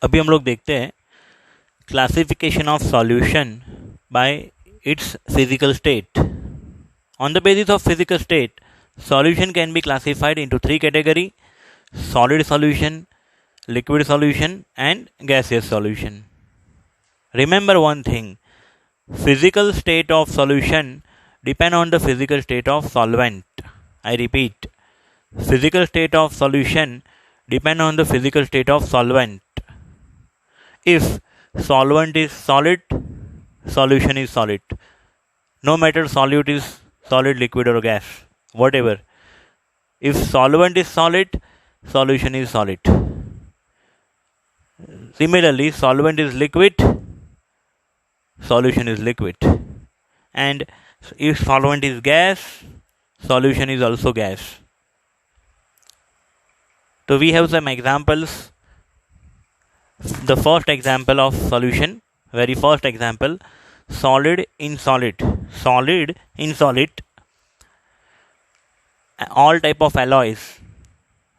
अभी हम लोग देखते हैं classification of solution bye it's physical state. On the basis of physical state, solution can be classified into three categories: solid solution, liquid solution, and gaseous solution. Remember one thing: physical state of solution depend on the physical state of solvent. I repeat, physical state of solution depend on the physical state of solvent. If solvent is solid, solution is solid. No matter solute is solid, liquid, or gas, whatever. If solvent is solid, solution is solid. Similarly, solvent is liquid, solution is liquid. And if solvent is gas, solution is also gas. So we have some examples. The first example of solution, very first example, solid in solid. Solid in solid. All type of alloys,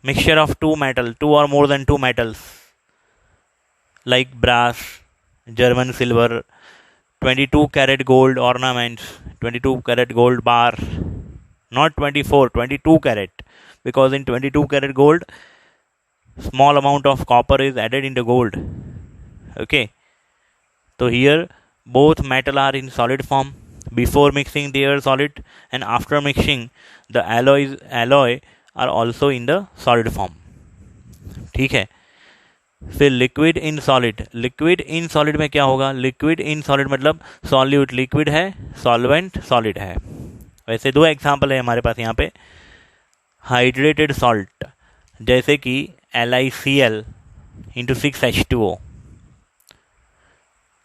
mixture of two or more than two metals, like brass, German silver, 22 karat gold ornaments, 22 karat gold bar, not 24, 22 karat, because in 22 karat gold, small amount of copper is added into gold. Okay, so here both metal are in solid form. Before mixing they are solid, and after mixing the alloy are also in the solid form. ठीक है. फिर liquid in solid. Liquid in solid में क्या होगा? Liquid in solid मतलब solute liquid है, solvent solid है. वैसे दो एग्जांपल है हमारे पास यहाँ पे. हाइड्रेटेड सॉल्ट जैसे कि LiCl इंटू 6H2O.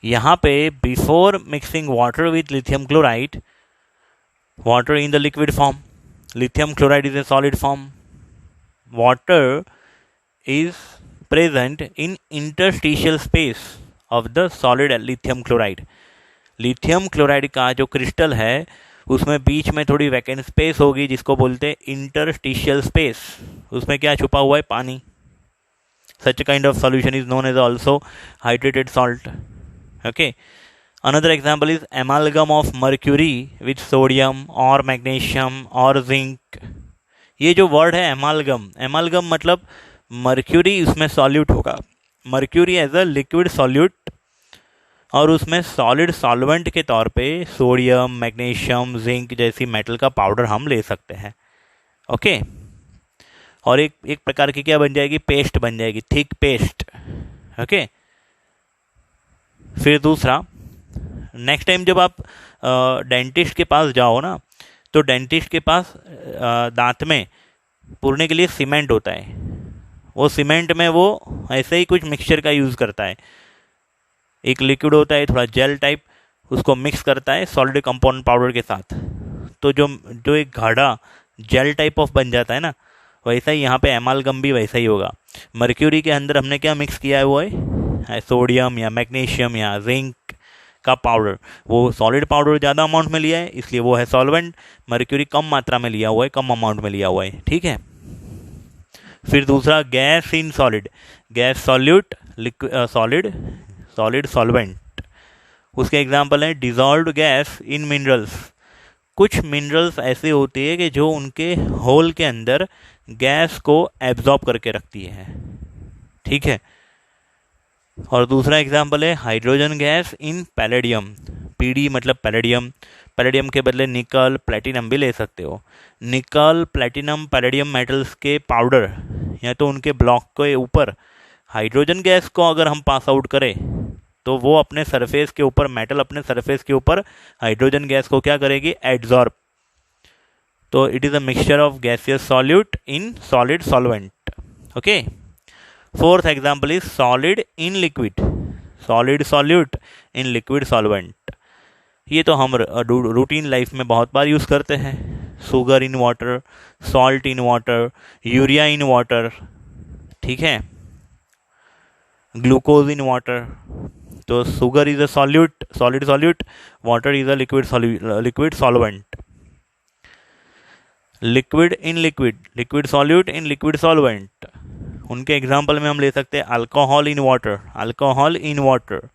यहाँ पे before mixing water with lithium chloride, water in the liquid form, lithium chloride is a solid form, water is present in interstitial space of the solid lithium chloride. Lithium chloride का जो crystal है उसमें बीच में थोड़ी vacant space होगी जिसको बोलते हैं इंटरस्टिशियल स्पेस. उसमें क्या छुपा हुआ है? पानी. Such kind of solution is known as also hydrated salt. Okay. Another example is amalgam of mercury with sodium or magnesium or zinc. ये जो वर्ड है एमालगम मतलब मर्क्यूरी उसमें सॉल्यूट होगा. Mercury as a liquid solute, और उसमें solid solvent के तौर पे सोडियम, मैग्नीशियम, जिंक जैसी मेटल का पाउडर हम ले सकते हैं. ओके. और एक प्रकार की क्या बन जाएगी? पेस्ट बन जाएगी, थिक पेस्ट. ओके. फिर दूसरा, नेक्स्ट टाइम जब आप डेंटिस्ट के पास जाओ ना, तो डेंटिस्ट के पास दांत में पूरने के लिए सीमेंट होता है. वो सीमेंट में वो ऐसे ही कुछ मिक्सचर का यूज़ करता है. एक लिक्विड होता है थोड़ा जेल टाइप, उसको मिक्स करता है सॉलिड कंपाउंड पाउडर के साथ, तो जो एक गाढ़ा जेल टाइप ऑफ बन जाता है ना, वैसा ही यहाँ पे एमालगम भी वैसा ही होगा. मर्क्यूरी के अंदर हमने क्या मिक्स किया है? वो है सोडियम या मैग्नीशियम या जिंक का पाउडर. वो सॉलिड पाउडर ज़्यादा अमाउंट में लिया है इसलिए वो है सॉल्वेंट. मर्क्यूरी कम मात्रा में लिया हुआ है, कम अमाउंट में लिया हुआ है. ठीक है. फिर दूसरा, gas in solid. Gas solute, solid solvent. उसके एग्जांपल है डिजॉल्व्ड गैस इन मिनरल्स. कुछ मिनरल्स ऐसे होते हैं कि जो उनके होल के अंदर गैस को एब्जॉर्ब करके रखती है. ठीक है. और दूसरा एग्जाम्पल है hydrogen gas in palladium. PD मतलब पैलेडियम. पैलेडियम के बदले निकल, प्लेटिनम भी ले सकते हो. निकल, प्लेटिनम, पैलेडियम मेटल्स के पाउडर या तो उनके ब्लॉक के ऊपर हाइड्रोजन गैस को अगर हम पास आउट करें तो वो अपने सरफेस के ऊपर, मेटल अपने सरफेस के ऊपर हाइड्रोजन गैस को क्या करेगी? एड्जॉर्ब. तो it is a mixture of gaseous solute in solid solvent. Okay. Fourth example is solid in liquid. Solid solute in liquid solvent. ये तो हम रूटीन लाइफ में बहुत बार यूज़ करते हैं. Sugar in water, salt in water, urea in water. ठीक है. Glucose in water. तो sugar is a solute, solid solute. Water is a liquid solvent. Liquid in liquid, liquid solute in liquid solvent. उनके example में हम ले सकते हैं alcohol in water, alcohol in water,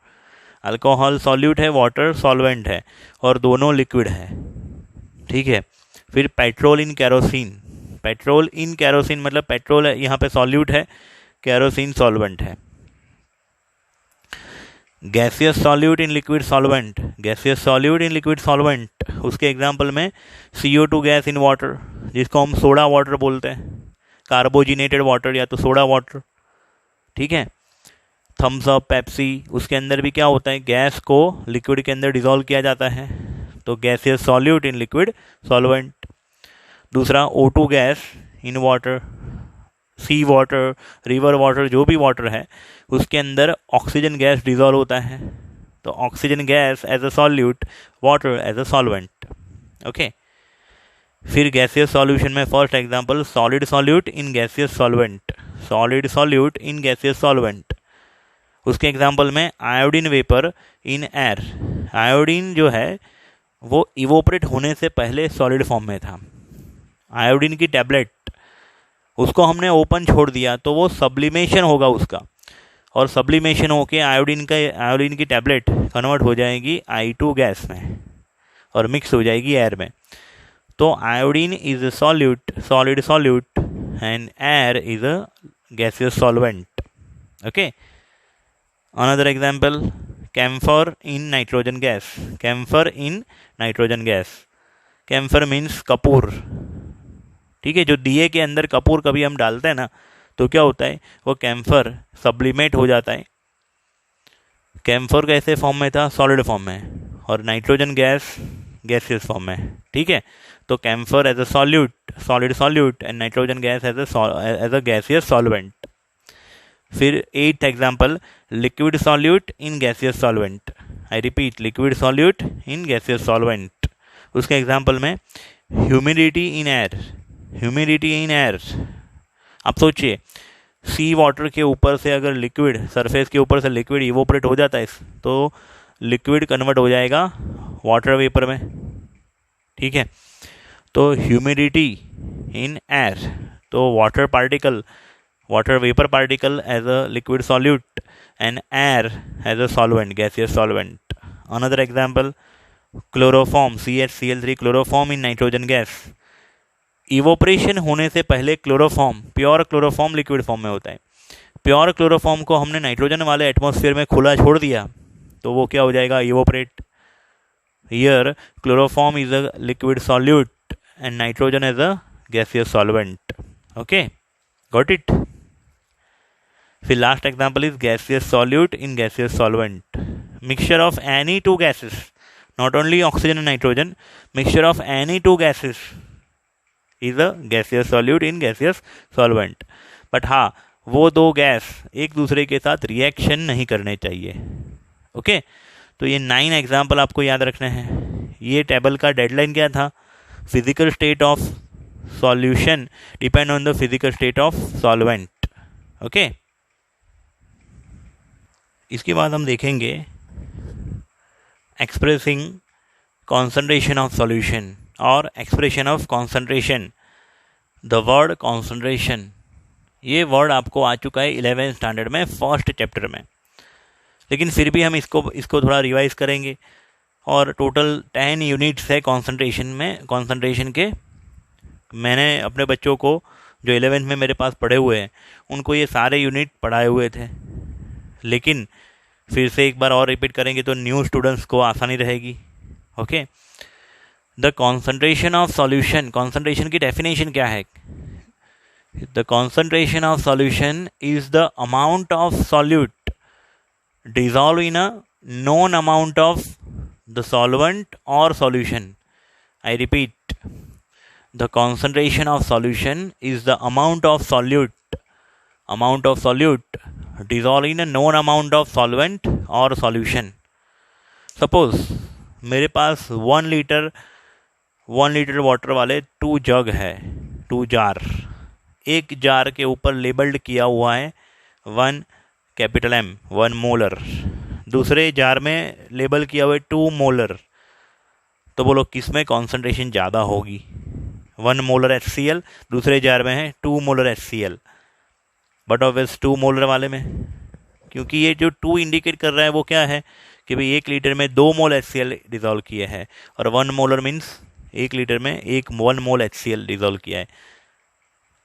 alcohol solute है, water solvent है, और दोनों लिक्विड है, ठीक है। फिर petrol in kerosene, petrol in kerosene मतलब पेट्रोल है यहाँ पे सॉल्यूट है, कैरोसिन सॉल्वेंट है। Gaseous solute in liquid solvent, gaseous solute in liquid solvent, उसके एग्जाम्पल में CO2 गैस इन वाटर, जिसको हम सोडा वाटर बोलते हैं, कार्बोजिनेटेड वाटर या तो सोडा वाटर, ठीक है। थम्स अप, पेप्सी, उसके अंदर भी क्या होता है, गैस को लिक्विड के अंदर डिसॉल्व किया जाता है, तो gaseous solute in liquid solvent. दूसरा O2 gas in water, sea water, river water, जो भी वाटर है उसके अंदर ऑक्सीजन गैस डिसॉल्व होता है, तो oxygen gas as a solute, water as a solvent, okay. फिर गैसियस सॉल्यूशन में first example solid solute in gaseous solvent, solid solute in gaseous solvent. उसके एग्जांपल में iodine vapour in air, iodine जो है वो इवोपरेट होने से पहले सॉलिड फॉर्म में था। आयोडीन की टैबलेट, उसको हमने ओपन छोड़ दिया तो वो सब्लिमेशन होगा उसका, और सब्लिमेशन होके आयोडीन की टैबलेट कन्वर्ट हो जाएगी I2 गैस में और मिक्स हो जाएगी एयर में। तो iodine is a solute, solid solute, and air is a gaseous solvent, okay. Another example camphor in nitrogen gas, camphor in nitrogen gas, camphor means कपूर, ठीक है। जो दिए के अंदर कपूर कभी हम डालते हैं ना तो क्या होता है, वो कैम्फर सब्लिमेट हो जाता है। कैम्फर कैसे फॉर्म में था, सॉलिड फॉर्म में, और नाइट्रोजन गैस गैसियस फॉर्म में, ठीक है। तो camphor as a solute, solid solute, and nitrogen gas as a gaseous solvent. फिर 8th example liquid solute in gaseous solvent, I repeat liquid solute in gaseous solvent. उसके example में humidity in air, humidity in air. आप सोचिए सी water के ऊपर से अगर liquid, surface के ऊपर से लिक्विड इवोपरेट हो जाता है तो लिक्विड कन्वर्ट हो जाएगा वाटर वेपर में, ठीक है। तो ह्यूमिडिटी इन एयर, तो water particle, water vapour particle as a liquid solute and air as a solvent, gaseous solvent. Another example chloroform, CH3 chloroform in nitrogen gas. Evaporation होने से पहले chloroform, pure chloroform liquid form में होता है। Pure chloroform को हमने nitrogen वाले atmosphere में खुला छोड़ दिया तो वो क्या हो जाएगा, evaporate. Here chloroform is a liquid solute and nitrogen as a gaseous solvent, okay, got it. फिर last example is gaseous solute in gaseous solvent, mixture of any two gases, not only oxygen and nitrogen, mixture of any two gases is a gaseous solute in gaseous solvent। But हाँ, वो दो gas एक दूसरे के साथ reaction नहीं करने चाहिए, ओके। तो ये 9 एग्जाम्पल आपको याद रखने हैं। ये टेबल का डेडलाइन क्या था, physical state of solution depend on the physical state of solvent, okay. इसके बाद हम देखेंगे एक्सप्रेसिंग कॉन्सेंट्रेशन ऑफ सॉल्यूशन और expression of concentration. The word concentration, ये वर्ड आपको आ चुका है 11th स्टैंडर्ड में फर्स्ट चैप्टर में, लेकिन फिर भी हम इसको थोड़ा रिवाइज करेंगे। और टोटल 10 यूनिट्स है कॉन्सेंट्रेशन में, कॉन्सेंट्रेशन के। मैंने अपने बच्चों को जो 11th में मेरे पास पढ़े हुए हैं उनको ये सारे यूनिट पढ़ाए हुए थे, लेकिन फिर से एक बार और रिपीट करेंगे तो न्यू स्टूडेंट्स को आसानी रहेगी, okay. The concentration of solution, concentration की डेफिनेशन क्या है, the concentration of solution is the amount of solute dissolve in a known amount of the solvent or solution। I repeat, the concentration of solution is the amount of solute dissolved in a known amount of solvent or solution। Suppose मेरे पास 1 litre water वाले 2 जग है, 2 jar. एक jar के ऊपर labelled किया हुआ है 1 capital M, 1 molar. दूसरे जार में लेबल किया हुआ है 2 मोलर। तो बोलो किस में कॉन्सेंट्रेशन ज़्यादा होगी, 1 मोलर HCl, दूसरे जार में है 2 molar HCl। But obvious 2 molar वाले में, क्योंकि ये जो 2 इंडिकेट कर रहा है वो क्या है कि भाई 1 लीटर में 2 मोल HCl डिजोल्व किए हैं, और 1 मोलर मीन्स 1 लीटर में 1 मोल HCl डिजोल्व किया है।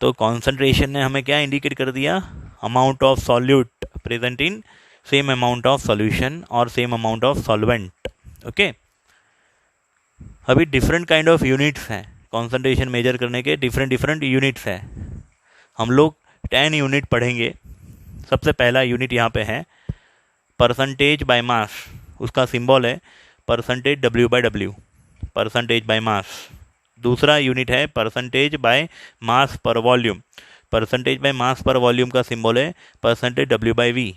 तो कॉन्सेंट्रेशन ने हमें क्या इंडिकेट कर दिया, amount of solute present in same amount of solution और same amount of solvent. Okay, अभी डिफरेंट काइंड ऑफ यूनिट्स हैं कॉन्सेंट्रेशन मेजर करने के, डिफरेंट यूनिट्स हैं। हम लोग 10 यूनिट पढ़ेंगे। सबसे पहला यूनिट यहाँ पे है परसेंटेज बाय मास, उसका सिंबल है percentage W/W, percentage by mass. दूसरा यूनिट है percentage by mass per volume, percentage by mass per volume का सिंबल है percentage W/V।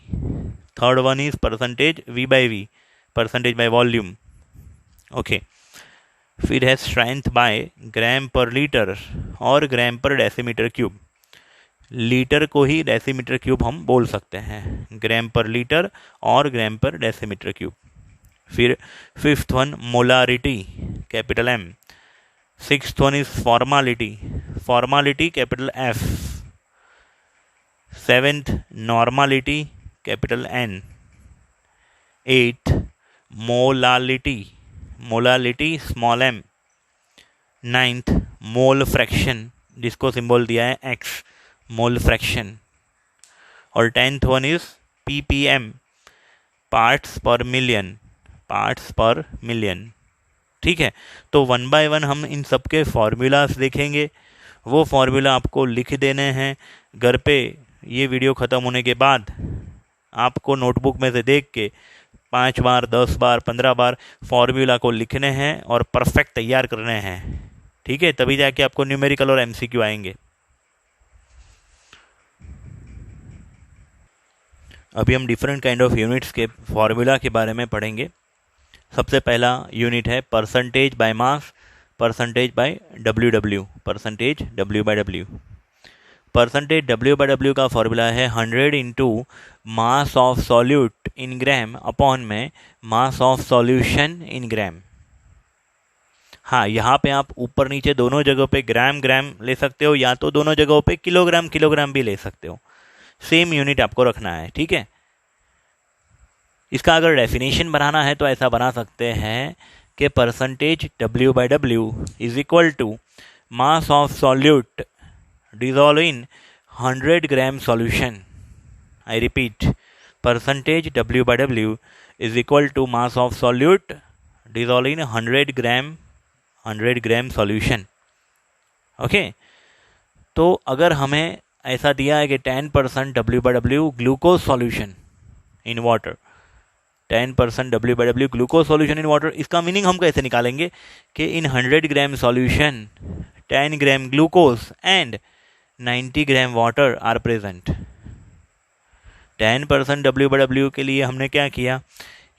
Third one is percentage V/V, percentage by volume. Okay, फिर है strength by gram per litre और ग्राम पर decimetre cube. Litre को ही decimetre cube हम बोल सकते हैं, ग्राम पर लीटर और ग्राम पर डेसीमीटर क्यूब। फिर fifth one molarity, capital M। Sixth one is formality, formality capital F। Seventh normality, capital N। Eighth molality, molality small m। Ninth mole fraction, जिसको symbol दिया है X, मोल फ्रैक्शन। और 10th one is ppm, parts पर million, parts पर million. ठीक है, तो 1 bye 1 हम इन सब के फॉर्मूलाज देखेंगे। वो फॉर्मूला आपको लिख देने हैं घर पे। ये वीडियो ख़त्म होने के बाद आपको नोटबुक में से देख के 5 बार 10 बार 15 बार फॉर्मूला को लिखने हैं और परफेक्ट तैयार करने हैं। ठीक है, तभी जाके आपको न्यूमेरिकल और MCQ आएंगे। अभी हम डिफरेंट काइंड ऑफ यूनिट्स के फॉर्मूला के बारे में पढ़ेंगे। सबसे पहला यूनिट है percentage by mass, percentage by W/W, percentage W/W। Percentage W/W का फॉर्मूला है 100 into mass of solute in gram upon में मास ऑफ सॉल्यूशन इन ग्राम। हाँ, यहाँ पे आप ऊपर नीचे दोनों जगहों पे ग्राम ग्राम ले सकते हो, या तो दोनों जगहों पे किलोग्राम किलोग्राम भी ले सकते हो। सेम यूनिट आपको रखना है। ठीक है, इसका अगर डेफिनेशन बनाना है तो ऐसा बना सकते हैं कि percentage W/W is equal to mass of solute dissolve in 100 gram solution. I repeat, percentage W/W is equal to mass of solute dissolve in 100 gram solution. Okay, तो अगर हमें ऐसा दिया है कि 10% W/W glucose solution in water, 10% W/W glucose solution in water, इसका meaning हम कैसे निकालेंगे कि in 100 gram solution 10 gram glucose and 90 gram water are present. 10% W/W के लिए हमने क्या किया,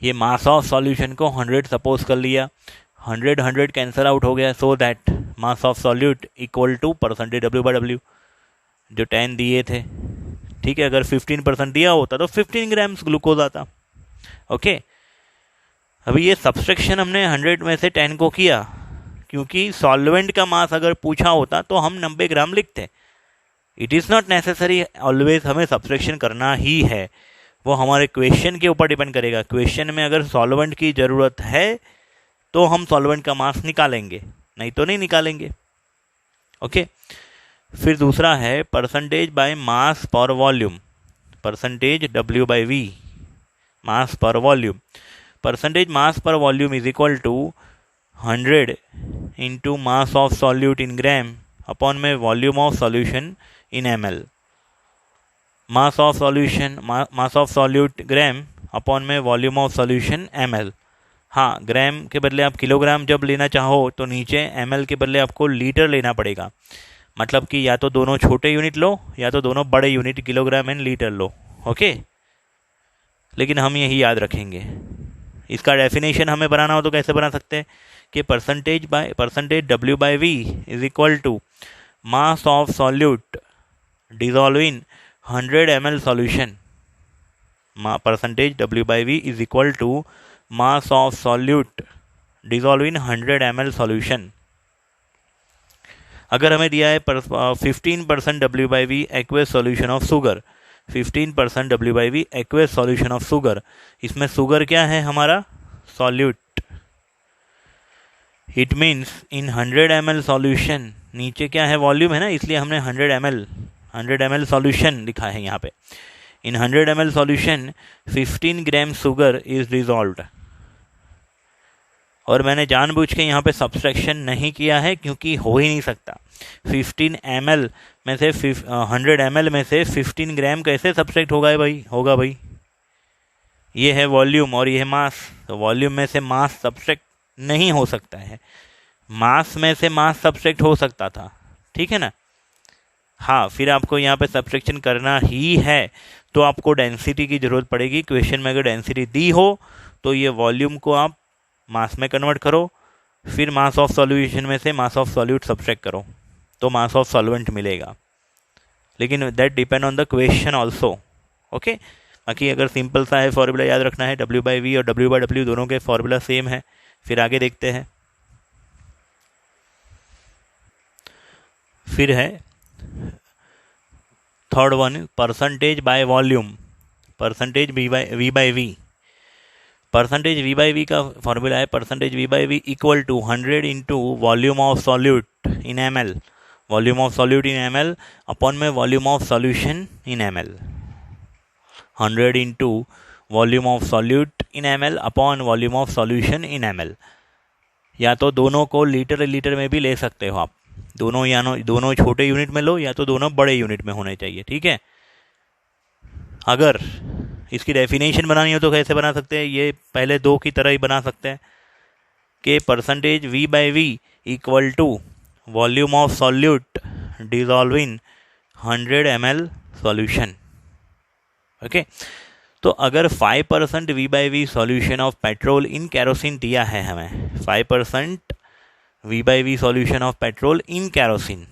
ये मास ऑफ सॉल्यूशन को 100 सपोज कर लिया, 100 कैंसल आउट हो गया, so that mass of solute equal to percentage W/W जो 10 दिए थे। ठीक है, अगर 15% दिया होता तो 15 ग्राम्स ग्लूकोज आता। ओके, अभी ये सब्सट्रैक्शन हमने 100 में से 10 को किया, क्योंकि सॉल्वेंट का मास अगर पूछा होता तो हम 90 ग्राम लिखते। It is not necessary always हमें सब्सट्रैक्शन करना ही है, वो हमारे क्वेश्चन के ऊपर डिपेंड करेगा। क्वेश्चन में अगर सॉल्वेंट की ज़रूरत है तो हम सॉल्वेंट का मास निकालेंगे, नहीं तो नहीं निकालेंगे। ओके, फिर दूसरा है percentage by mass per volume, percentage W/V, mass per volume. Percentage mass per volume is equal to 100 into mass of solute in gram upon में volume of solution in ml। Mass of solution, mass of solute gram upon में volume of solution ml। हाँ, ग्राम के बदले आप kilogram जब लेना चाहो तो नीचे ml के बदले आपको लीटर लेना पड़ेगा। मतलब कि या तो दोनों छोटे यूनिट लो या तो दोनों बड़े unit kilogram and litre low. Okay, लेकिन हम यही याद रखेंगे। इसका डेफिनेशन हमें बनाना हो तो कैसे बना सकते हैं कि percentage W/V is equal to mass of solute dissolve in 100 ml solution. Percentage W/V is equal to mass of solute dissolve in 100 ml solution. अगर हमें दिया है 15% W/V aqueous solution of sugar, 15% W/V aqueous solution of sugar. इसमें sugar क्या है हमारा? Solute. It means in 100 ml solution, नीचे क्या है? वॉल्यूम है ना, इसलिए हमने 100 ml सॉल्यूशन लिखा है यहाँ पे। इन 100 ml solution 15 gram sugar is dissolved. और मैंने जानबूझ के यहाँ पे सब्सट्रैक्शन नहीं किया है क्योंकि हो ही नहीं सकता। 15 ml में से 100 ml में से 15 ग्राम कैसे सब्सट्रैक्ट होगा भाई? ये है वॉल्यूम और ये है मास। तो वॉल्यूम में से मास सब्सट्रैक्ट नहीं हो सकता है, मास में से मास सब्सट्रैक्ट हो सकता था, ठीक है ना। हाँ, फिर आपको यहाँ पे सब्सट्रैक्शन करना ही है तो आपको डेंसिटी की जरूरत पड़ेगी। क्वेश्चन में अगर डेंसिटी दी हो तो ये वॉल्यूम को आप मास में कन्वर्ट करो, फिर मास ऑफ सॉल्यूशन में से मास ऑफ सॉल्यूट सब्सट्रैक्ट करो तो मास ऑफ सॉल्वेंट मिलेगा। लेकिन that depend on the question also. Okay, बाकी अगर सिंपल सा है फॉर्मूला याद रखना है, W/V और W/W दोनों के फॉर्मूला सेम है। फिर आगे देखते हैं। फिर है third one, percentage by volume, percentage V/V। Percentage V/V का फॉर्मूला है percentage V/V equal to 100 into volume of solute in ml, volume of solute in ml upon में volume of solution in ml। 100 into volume of solute in ml upon volume of solution in ml। या तो दोनों को litre में भी ले सकते हो आप, दोनों छोटे यूनिट में लो या तो दोनों बड़े यूनिट में होने चाहिए, ठीक है। अगर इसकी डेफिनेशन बनानी हो तो कैसे बना सकते हैं? ये पहले दो की तरह ही बना सकते हैं कि percentage V/V equal to volume of solute dissolve in 100 ml solution. Okay, तो अगर 5% V/V solution of petrol in kerosene दिया है हमें, 5% V/V solution of petrol in kerosene,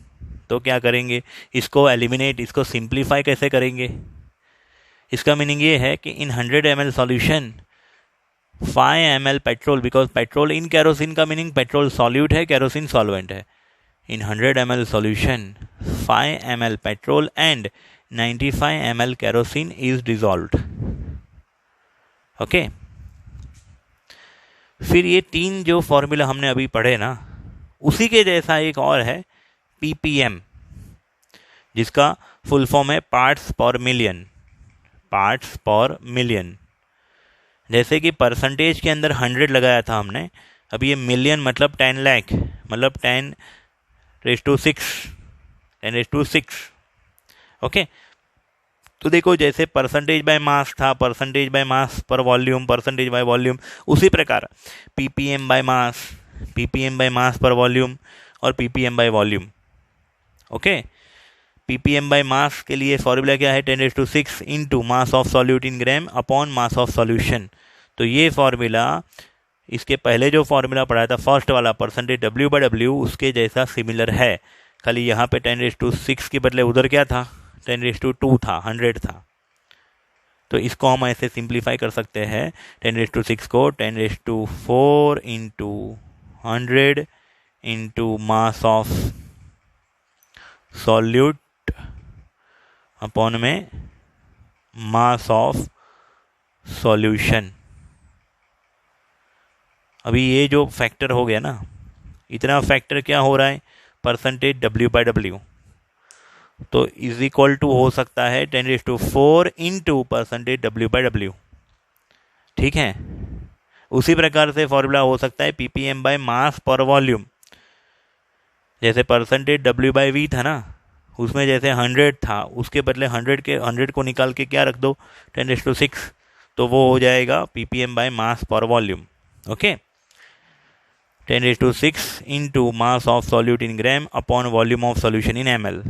तो क्या करेंगे? इसको एलिमिनेट, इसको सिंप्लीफाई कैसे करेंगे? इसका मीनिंग ये है कि in 100 ml solution 5 ml petrol, because petrol in kerosene का मीनिंग पेट्रोल सॉल्यूट है, कैरोसिन सॉल्वेंट है। इन 100 ml solution 5 ml petrol and 95 ml kerosene is dissolved. Okay, फिर ये तीन जो फॉर्मूला हमने अभी पढ़े ना, उसी के जैसा एक और है ppm, जिसका फुल फॉर्म है पार्ट्स पर मिलियन, पार्ट्स पर मिलियन। जैसे कि परसेंटेज के अंदर 100 लगाया था हमने, अब ये मिलियन मतलब 10 लाख, मतलब 10⁶। ओके, तो देखो जैसे परसेंटेज बाय मास था, percentage by mass per volume, percentage by volume, उसी प्रकार ppm by mass, ppm by mass per volume और ppm by volume. Okay, ppm by मास के लिए फॉर्मूला क्या है? 10⁶ into mass of solute in gram upon mass of solution. तो ये formula इसके पहले जो फॉर्मूला पढ़ा था फर्स्ट वाला परसेंटेज W/W, उसके जैसा सिमिलर है, खाली यहाँ पे 10⁶ के बदले उधर क्या था? 10⁻² था, 100 था। तो इसको हम ऐसे सिंप्लीफाई कर सकते हैं, 10⁶ को 10⁴ into 100 into mass of solute upon में मास ऑफ सॉल्यूशन। अभी ये जो फैक्टर हो गया ना, इतना फैक्टर क्या हो रहा है? परसेंटेज W/W, तो इज इक्वल टू हो सकता है 10⁴ इंटू परसेंटेज W/W, ठीक है। उसी प्रकार से फॉर्मूला हो सकता है ppm by mass per volume. जैसे परसेंटेज W/V था ना, उसमें जैसे 100 था, उसके बदले 100 को निकाल के क्या रख दो? 10⁶, तो वो हो जाएगा ppm by mass per volume. Okay, 10⁶ into mass of solute in gram upon volume of solution in ml,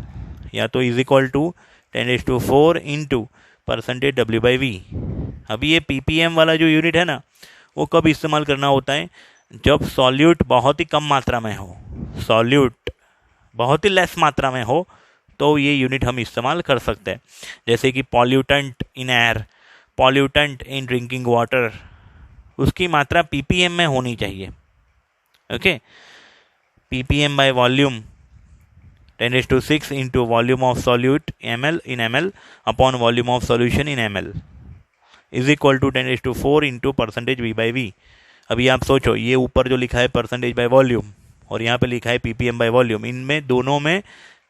या तो is equal to 10⁴ into percentage W/V। अभी ये ppm वाला जो यूनिट है ना, वो कब इस्तेमाल करना होता है? जब सॉल्यूट बहुत ही कम मात्रा में हो, सॉल्यूट बहुत ही लेस मात्रा में हो, तो ये यूनिट हम इस्तेमाल कर सकते हैं। जैसे कि pollutant in air, pollutant in drinking water, उसकी मात्रा ppm में होनी चाहिए। Okay, ppm by volume 10⁶ into volume of solute ml in ml upon volume of solution in ml is equal to 10⁴ into % V/V। अभी आप सोचो, ये ऊपर जो लिखा है परसेंटेज बाय वॉल्यूम और यहाँ पे लिखा है ppm बाय वॉल्यूम, इनमें दोनों में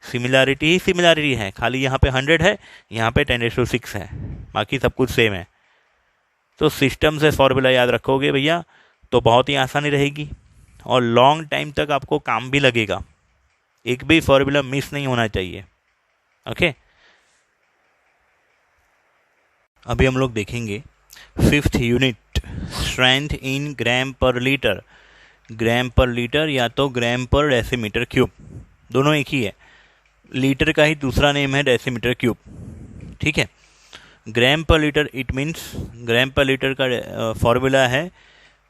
सिमिलैरिटी ही सिमिलैरिटी है, खाली यहाँ पे 100 है, यहाँ पे 10⁶ है, बाकी सब कुछ सेम है। तो सिस्टम से फॉर्मूला याद रखोगे भैया तो बहुत ही आसानी रहेगी और लॉन्ग टाइम तक आपको काम भी लगेगा, एक भी फॉर्मूला मिस नहीं होना चाहिए। ओके, अभी हम लोग देखेंगे 5th unit, strength in gram per litre. Gram per litre या तो ग्राम पर डेसीमीटर क्यूब, दोनों एक ही है, लीटर का ही दूसरा नेम है डेसीमीटर क्यूब। ठीक है, ग्राम per litre it means, gram per litre का फॉर्मूला है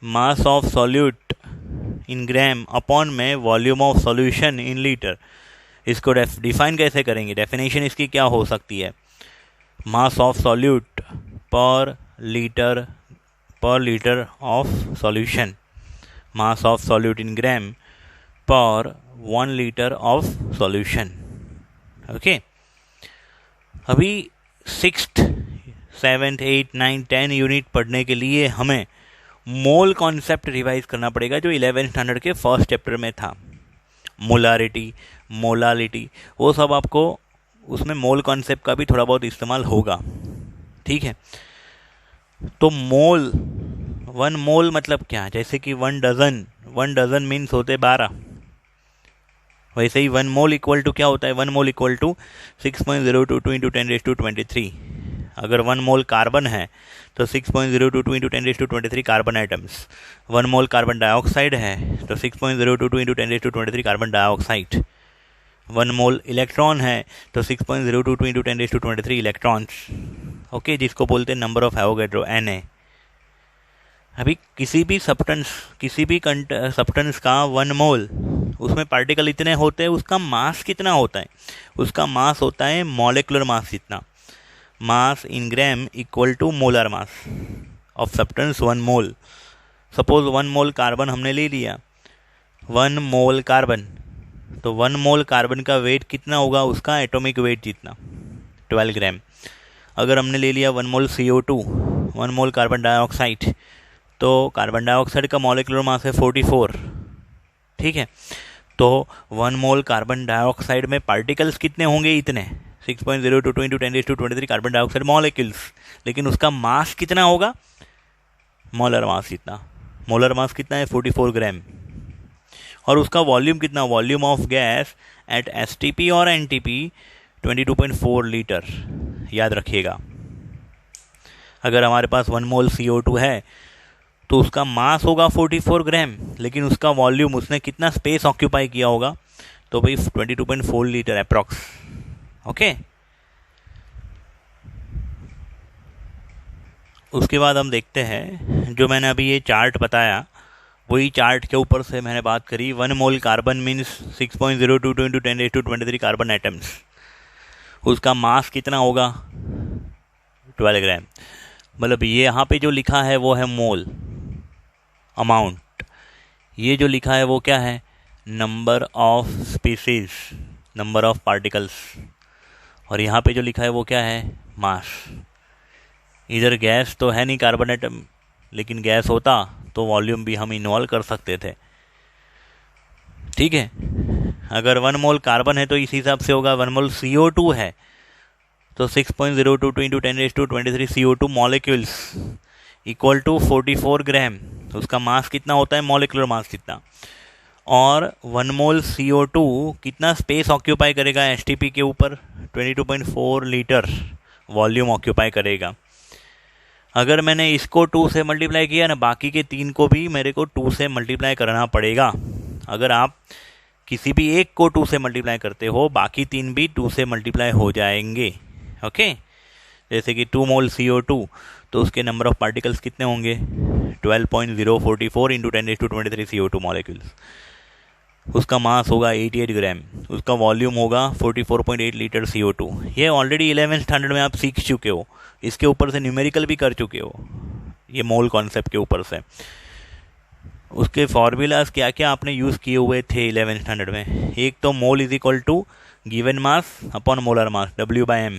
mass of solute in gram upon में volume of solution in litre. इसको डिफाइन कैसे करेंगे, डेफिनेशन इसकी क्या हो सकती है, mass of solute per litre of solution, mass of solute in gram per 1 litre of solution. Okay, अभी 6th, 7th, 8th, 9th, 10 unit पढ़ने के लिए हमें मोल कॉन्सेप्ट रिवाइज करना पड़ेगा जो 11th स्टैंडर्ड के फर्स्ट चैप्टर में था। मोलारिटी, मोलालिटी, वो सब आपको उसमें मोल कॉन्सेप्ट का भी थोड़ा बहुत इस्तेमाल होगा। ठीक है, तो मोल, 1 मोल मतलब क्या, जैसे कि 1 डजन मीन्स होते 12, वैसे ही 1 मोल इक्वल टू क्या होता है, 1 मोल इक्वल टू 6.022 इंटू 10⁻23। अगर 1 मोल कार्बन है तो 6.022 into 10⁻23 carbon atoms. 1 mole carbon dioxide है तो 6.022 इंटू 10⁻23 कार्बन डाइऑक्साइड। 1 मोल इलेक्ट्रॉन है तो 6.022 इंटू 10⁻23 इलेक्ट्रॉन्स। ओके, जिसको बोलते हैं नंबर ऑफ एवोगैड्रो, Na। अभी किसी भी सब्सटेंस का 1 मोल, उसमें पार्टिकल इतने होते हैं, उसका मास कितना होता है, उसका मास होता है मॉलिक्यूलर मास जितना। Mass in gram equal to molar mass of substance 1 mole. Suppose 1 mole carbon हमने ले लिया, 1 मोल कार्बन, तो 1 मोल कार्बन का वेट कितना होगा, उसका एटॉमिक वेट जितना, 12 ग्राम। अगर हमने ले लिया 1 मोल CO2, 1 मोल कार्बन डाइऑक्साइड, तो कार्बन डाइऑक्साइड का मॉलिक्यूलर मास है 44। ठीक है, तो 1 मोल कार्बन डाइऑक्साइड में पार्टिकल्स कितने होंगे, इतने 6.022 इंटू 10⁻23 कार्बन डाइऑक्साइड मॉलिक्यूल्स, लेकिन उसका मास कितना होगा, मोलर मास जितना। मोलर मास कितना है, 44 ग्राम। और उसका वॉल्यूम कितना, volume of gas at STP और NTP 22.4 लीटर। याद रखिएगा, अगर हमारे पास 1 मोल CO2 है तो उसका मास होगा 44 ग्राम, लेकिन उसका वॉल्यूम, उसने कितना स्पेस ऑक्यूपाई किया होगा, तो भाई 22.4 लीटर अप्रॉक्स। ओके, उसके बाद हम देखते हैं, जो मैंने अभी ये चार्ट बताया वही चार्ट के ऊपर से मैंने बात करी। 1 mole carbon means 6.022 into 10⁻23 carbon atoms, उसका मास कितना होगा, 12 ग्राम। मतलब ये यहाँ पे जो लिखा है वो है मोल अमाउंट, ये जो लिखा है वो क्या है, number of species, number of particles, और यहाँ पे जो लिखा है वो क्या है, मास। इधर गैस तो है नहीं कार्बन एटम, लेकिन गैस होता तो वॉल्यूम भी हम इन्वॉल्व कर सकते थे। ठीक है, अगर 1 मोल कार्बन है तो इस हिसाब से होगा, 1 मोल CO2 है तो 6.022 into 10⁻23 CO2 molecules equal to 44 gram. उसका मास कितना होता है, मॉलिक्यूलर मास कितना। और 1 मोल CO2 कितना स्पेस ऑक्यूपाई करेगा STP के ऊपर, 22.4 लीटर वॉल्यूम ऑक्यूपाई करेगा। अगर मैंने इसको 2 से मल्टीप्लाई किया ना, बाकी के 3 को भी मेरे को 2 से मल्टीप्लाई करना पड़ेगा। अगर आप किसी भी एक को 2 से मल्टीप्लाई करते हो, बाकी 3 भी 2 से मल्टीप्लाई हो जाएंगे। ओके, जैसे कि 2 मोल CO2, तो उसके नंबर ऑफ पार्टिकल्स कितने होंगे, 12.044 इंटू 10⁻23 CO2 मॉलिक्यूल्स। उसका मास होगा 88 ग्राम, उसका वॉल्यूम होगा 44.8 लीटर CO2। ये ऑलरेडी 11th स्टैंडर्ड में आप सीख चुके हो, इसके ऊपर से न्यूमेरिकल भी कर चुके हो, ये मोल कॉन्सेप्ट के ऊपर से। उसके फॉर्मूलाज क्या क्या आपने यूज़ किए हुए थे 11th स्टैंडर्ड में, एक तो mole is equal to given mass upon molar mass W/m,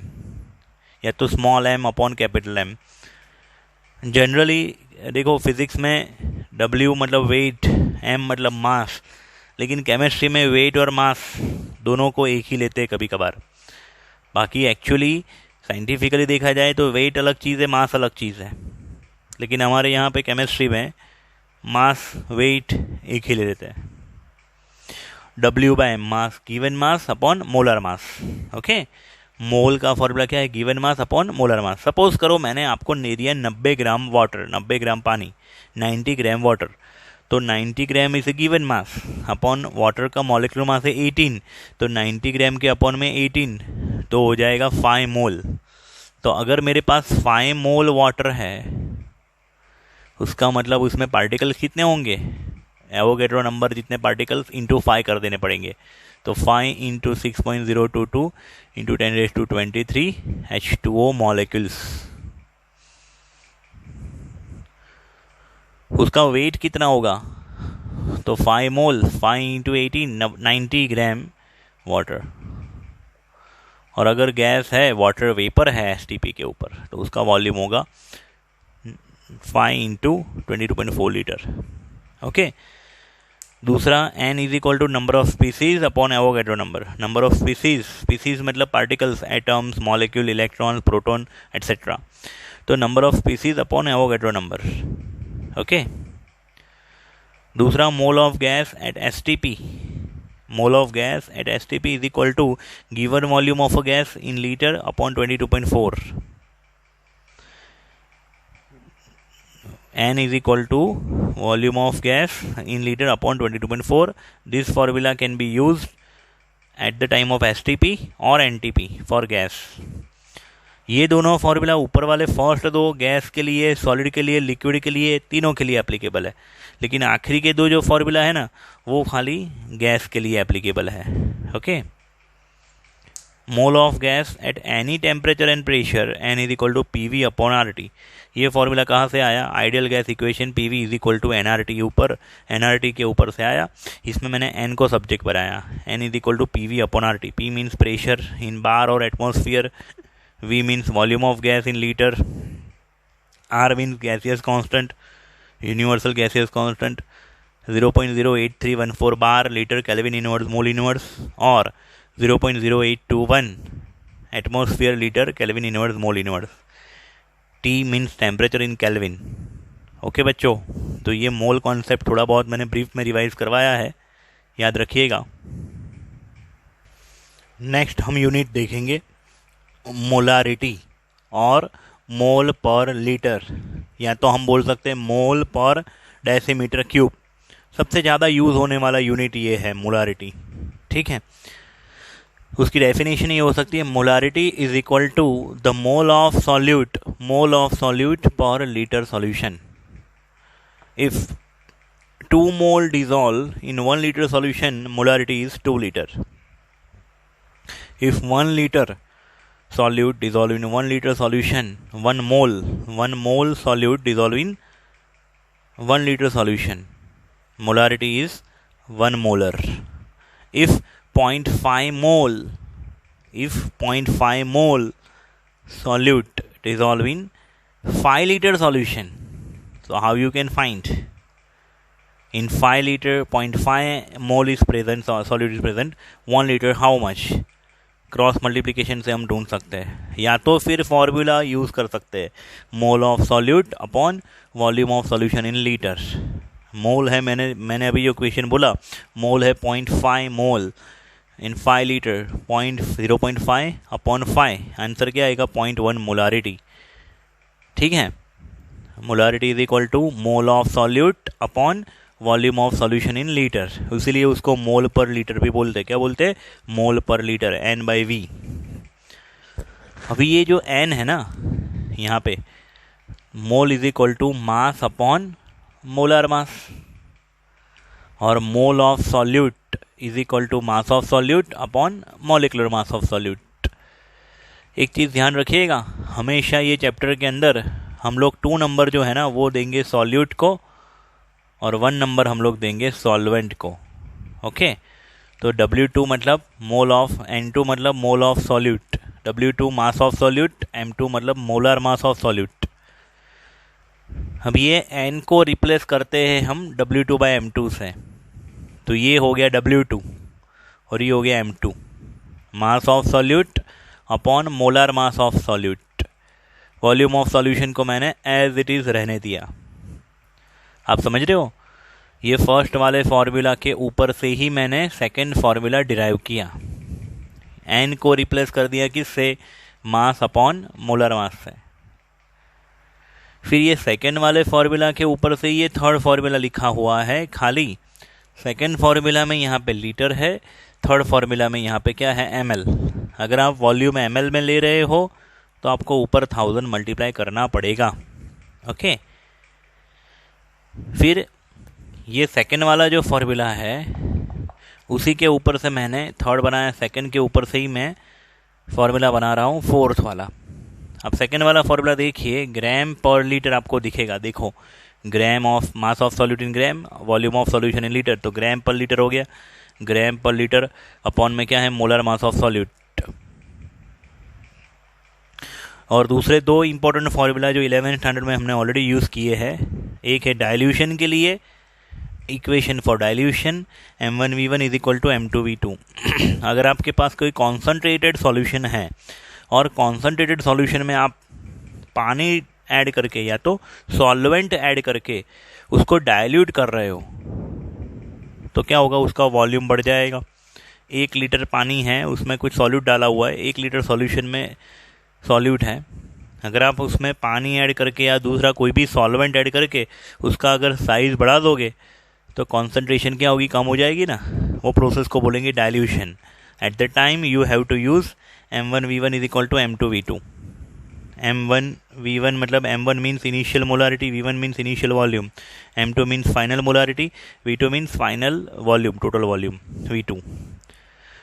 या तो small m upon capital M। Generally देखो फिजिक्स में W मतलब वेट, M मतलब मास, लेकिन केमिस्ट्री में वेट और मास दोनों को एक ही लेते हैं कभी कभार। बाकी एक्चुअली साइंटिफिकली देखा जाए तो वेट अलग चीज़ है, मास अलग चीज़ है, लेकिन हमारे यहाँ पे केमिस्ट्री में मास वेट एक ही ले लेते हैं। W/m mass, given mass upon molar mass. Okay, mole का फॉर्मूला क्या है? Given mass upon molar mass. Suppose करो मैंने आपको दे दिया 90 ग्राम वाटर, 90 ग्राम पानी, 90 ग्राम वाटर, तो 90 gram is a given mass upon water का मॉलिक्यूलर मास है 18, तो 90 ग्राम के अपॉन में 18 तो हो जाएगा 5 मोल। तो अगर मेरे पास 5 मोल वाटर है, उसका मतलब उसमें पार्टिकल्स कितने होंगे? एवोगैड्रो नंबर जितने पार्टिकल्स इंटू 5 कर देने पड़ेंगे। तो 5 इंटू 6.022 इंटू 10⁻23 H2O मॉलिक्यूल्स। उसका वेट कितना होगा? तो 5 मोल, 5 इंटू 18 90 ग्राम वाटर। और अगर गैस है, वाटर वेपर है STP के ऊपर, तो उसका वॉल्यूम होगा 5 इंटू 22.4 लीटर। ओके, दूसरा n is equal to number of species upon Avogadro number. Number of species, species मतलब particles, atoms, molecule, electron, proton etcetera. तो number of species upon Avogadro number. Okay, दूसरा mole of gas at STP। Mole of gas at STP is equal to given volume of a gas in litre upon 22.4। n is equal to volume of gas in liter upon 22.4. This formula can be used at the time of STP और NTP for gas. ये दोनों formula ऊपर वाले first दो gas के लिए, solid के लिए, लिक्विड के लिए, तीनों के लिए एप्लीकेबल है, लेकिन आखिरी के दो जो फॉर्मूला है ना, वो खाली गैस के लिए एप्लीकेबल है। Okay, mole of gas at any temperature and pressure n is equal to PV upon RT। ये फॉर्मूला कहाँ से आया? Ideal gas equation PV is equal to NRT, ऊपर NRT के ऊपर से आया। इसमें मैंने n को सब्जेक्ट बनाया। n is equal to PV upon RT। P means pressure in bar और atmosphere, V means volume of gas in litre, R means gaseous constant, universal gaseous constant 0.08314 bar litre kelvin inverse mole inverse, और 0.0821 atmosphere litre kelvin inverse mole inverse. T means temperature in kelvin. Okay बच्चों, तो ये mole concept थोड़ा बहुत मैंने brief में revise करवाया है, याद रखिएगा। नेक्स्ट हम यूनिट देखेंगे मोलारिटी और मोल पर लीटर, या तो हम बोल सकते हैं मोल पर डेसीमीटर क्यूब। सबसे ज़्यादा यूज़ होने वाला यूनिट ये है मोलारिटी। ठीक है, उसकी डेफिनेशन ये हो सकती है molarity is equal to the mole of solute per litre solution. If 2 mole dissolve in 1 liter solution, molarity is 2 liter. If 1 liter solute dissolve in 1 liter solution, 1 mole solute dissolve in 1 liter solution, molarity is 1 molar. If 0.5 mole solute dissolve in 5 liter solution, so how you can find? In 5 liter 0.5 mole is present, solute is present, 1 liter how much? Cross multiplication से हम ढूंढ सकते हैं, या तो फिर formula use कर सकते हैं, mole of solute upon volume of solution in litre. Mole है, मैंने अभी जो क्वेश्चन बोला, मोल है 0.5 mole in 5 litre, 0.5 upon 5, answer क्या आएगा? 0.1 मोलारिटी। ठीक है, molarity is equal to mole of solute upon volume of solution in litre, इसीलिए उसको मोल पर लीटर भी बोलते हैं। क्या बोलते हैं? मोल पर लीटर, N/V। अभी ये जो N है ना, यहाँ पे mole is equal to mass upon molar mass, और mole of solute is equal to mass of solute upon molecular mass of solute. एक चीज़ ध्यान रखिएगा, हमेशा ये चैप्टर के अंदर हम लोग 2 नंबर जो है ना वो देंगे सॉल्यूट को, और 1 नंबर हम लोग देंगे सॉल्वेंट को। ओके, तो W2 मतलब मोल ऑफ, N2 मतलब मोल of solute, W2 mass of solute, M2 मतलब मोलर मास ऑफ सॉल्यूट। अब ये N को रिप्लेस करते हैं हम W2/M2 से, तो ये हो गया W2 और ये हो गया M2, mass of solute upon molar mass of solute. Volume of solution को मैंने एज इट इज रहने दिया। आप समझ रहे हो, ये फर्स्ट वाले फॉर्मूला के ऊपर से ही मैंने सेकंड फॉर्मूला डिराइव किया। एन को रिप्लेस कर दिया किससे, मास अपॉन मोलर मास से। फिर ये सेकंड वाले फॉर्मूला के ऊपर से ये थर्ड फॉर्मूला लिखा हुआ है खाली। सेकंड फॉर्मूला में यहाँ पे लीटर है, थर्ड फॉर्मूला में यहाँ पे क्या है, ml। अगर आप वॉल्यूम ml में ले रहे हो तो आपको ऊपर 1000 मल्टीप्लाई करना पड़ेगा। ओके, फिर ये सेकंड वाला जो फॉर्मूला है उसी के ऊपर से मैंने थर्ड बनाया, सेकंड के ऊपर से ही मैं फॉर्मूला बना रहा हूँ फोर्थ वाला। अब सेकंड वाला फॉर्मूला देखिए, ग्राम पर लीटर आपको दिखेगा, देखो gram of mass of solute in gram, volume of solution in litre, तो ग्राम पर लीटर हो गया। ग्राम पर लीटर अपॉन में क्या है, मोलर मास ऑफ सॉल्यूट। और दूसरे दो इंपॉर्टेंट फॉर्मूला जो 11th स्टैंडर्ड में हमने ऑलरेडी यूज़ किए हैं, एक है डाइल्यूशन के लिए, equation for dilution M1V1 is equal to M2V2। अगर आपके पास कोई कॉन्सनट्रेटेड सॉल्यूशन है और कॉन्सनट्रेटेड सॉल्यूशन में आप पानी ऐड करके या तो सॉल्वेंट ऐड करके उसको डाइल्यूट कर रहे हो, तो क्या होगा, उसका वॉल्यूम बढ़ जाएगा। 1 लीटर पानी है, उसमें कुछ सॉल्यूट डाला हुआ है, 1 लीटर सॉल्यूशन में सॉल्यूट है, अगर आप उसमें पानी ऐड करके या दूसरा कोई भी सॉल्वेंट ऐड करके उसका अगर साइज बढ़ा दोगे तो कॉन्सेंट्रेशन क्या होगी, कम हो जाएगी ना। वो प्रोसेस को बोलेंगे dilution. At the time you have to use M1V1 is equal to M2V2। M1V1 मतलब M1 means initial molarity, V1 means initial volume, M2 means final molarity, V2 means final volume, total volume V2।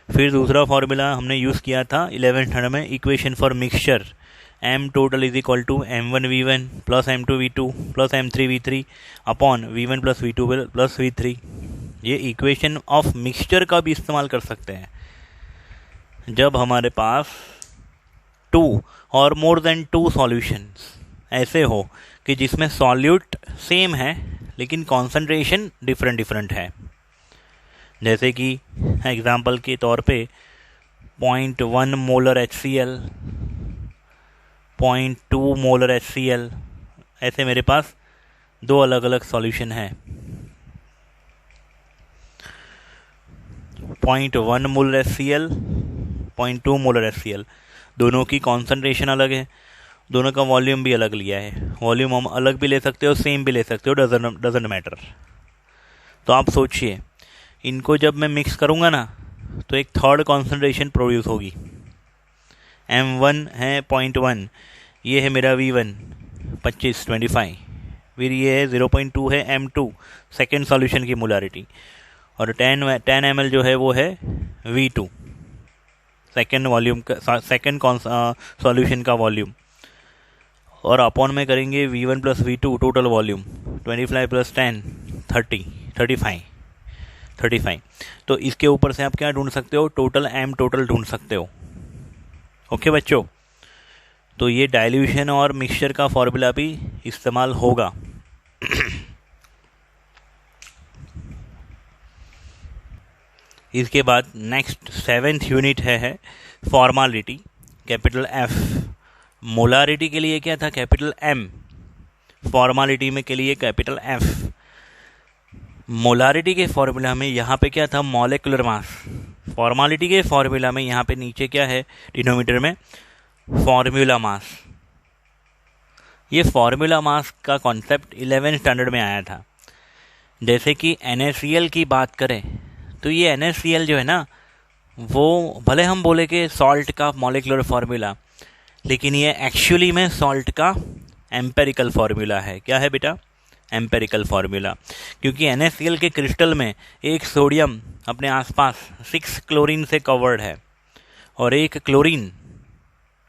फिर दूसरा formula हमने use किया था 11th standard में, equation for mixture, M total is equal to M1V1 plus M2V2 plus M3V3 upon V1 plus V2 plus V3। ये equation of mixture का भी इस्तेमाल कर सकते हैं जब हमारे पास 2 और मोर देन 2 सॉल्यूशंस ऐसे हो कि जिसमें सॉल्यूट सेम है लेकिन कॉन्सेंट्रेशन डिफरेंट है। जैसे कि एग्जांपल के तौर पे 0.1 मोलर HCl, 0.2 मोलर HCl, ऐसे मेरे पास 2 अलग अलग सॉल्यूशन है। 0.1 मोलर HCl, 0.2 मोलर HCl, दोनों की कॉन्सेंट्रेशन अलग है, दोनों का वॉल्यूम भी अलग लिया है। वॉल्यूम हम अलग भी ले सकते हो, सेम भी ले सकते हो, डजंट मैटर। तो आप सोचिए, इनको जब मैं मिक्स करूँगा ना तो एक थर्ड कॉन्सेंट्रेशन प्रोड्यूस होगी। M1 है 0.1, ये है मेरा V1 25, फिर ये है 0.2 है M2 सेकेंड सॉल्यूशन की मोलारिटी, और 10 ml जो है वो है V2 सेकेंड वॉल्यूम का, सेकेंड सॉल्यूशन का वॉल्यूम, और अपॉन में करेंगे V1 plus V2 total volume 25 plus 10 35। तो इसके ऊपर से आप क्या ढूंढ सकते हो, टोटल M टोटल ढूंढ सकते हो। ओके बच्चों, तो ये डाइल्यूशन और मिक्सचर का फॉर्मूला भी इस्तेमाल होगा। इसके बाद नेक्स्ट 7th यूनिट है फॉर्मालिटी, कैपिटल F। मोलारिटी के लिए क्या था, कैपिटल M, फॉर्मालिटी में के लिए कैपिटल F। मोलारिटी के फॉर्मूला में यहाँ पे क्या था, मॉलिक्यूलर मास। फॉर्मालिटी के फॉर्मूला में यहाँ पे नीचे क्या है, डिनोमिनेटर में फॉर्मूला मास। ये फॉर्मूला मास का कॉन्सेप्ट 11th स्टैंडर्ड में आया था। जैसे कि NaCl की बात करें तो ये NaCl जो है ना, वो भले हम बोले कि सॉल्ट का मॉलिक्यूलर फार्मूला, लेकिन ये एक्चुअली में सॉल्ट का एम्पेरिकल फार्मूला है। क्या है बेटा, एम्पेरिकल फार्मूला। क्योंकि NaCl के क्रिस्टल में एक सोडियम अपने आसपास 6 क्लोरीन से कवर्ड है, और एक क्लोरीन,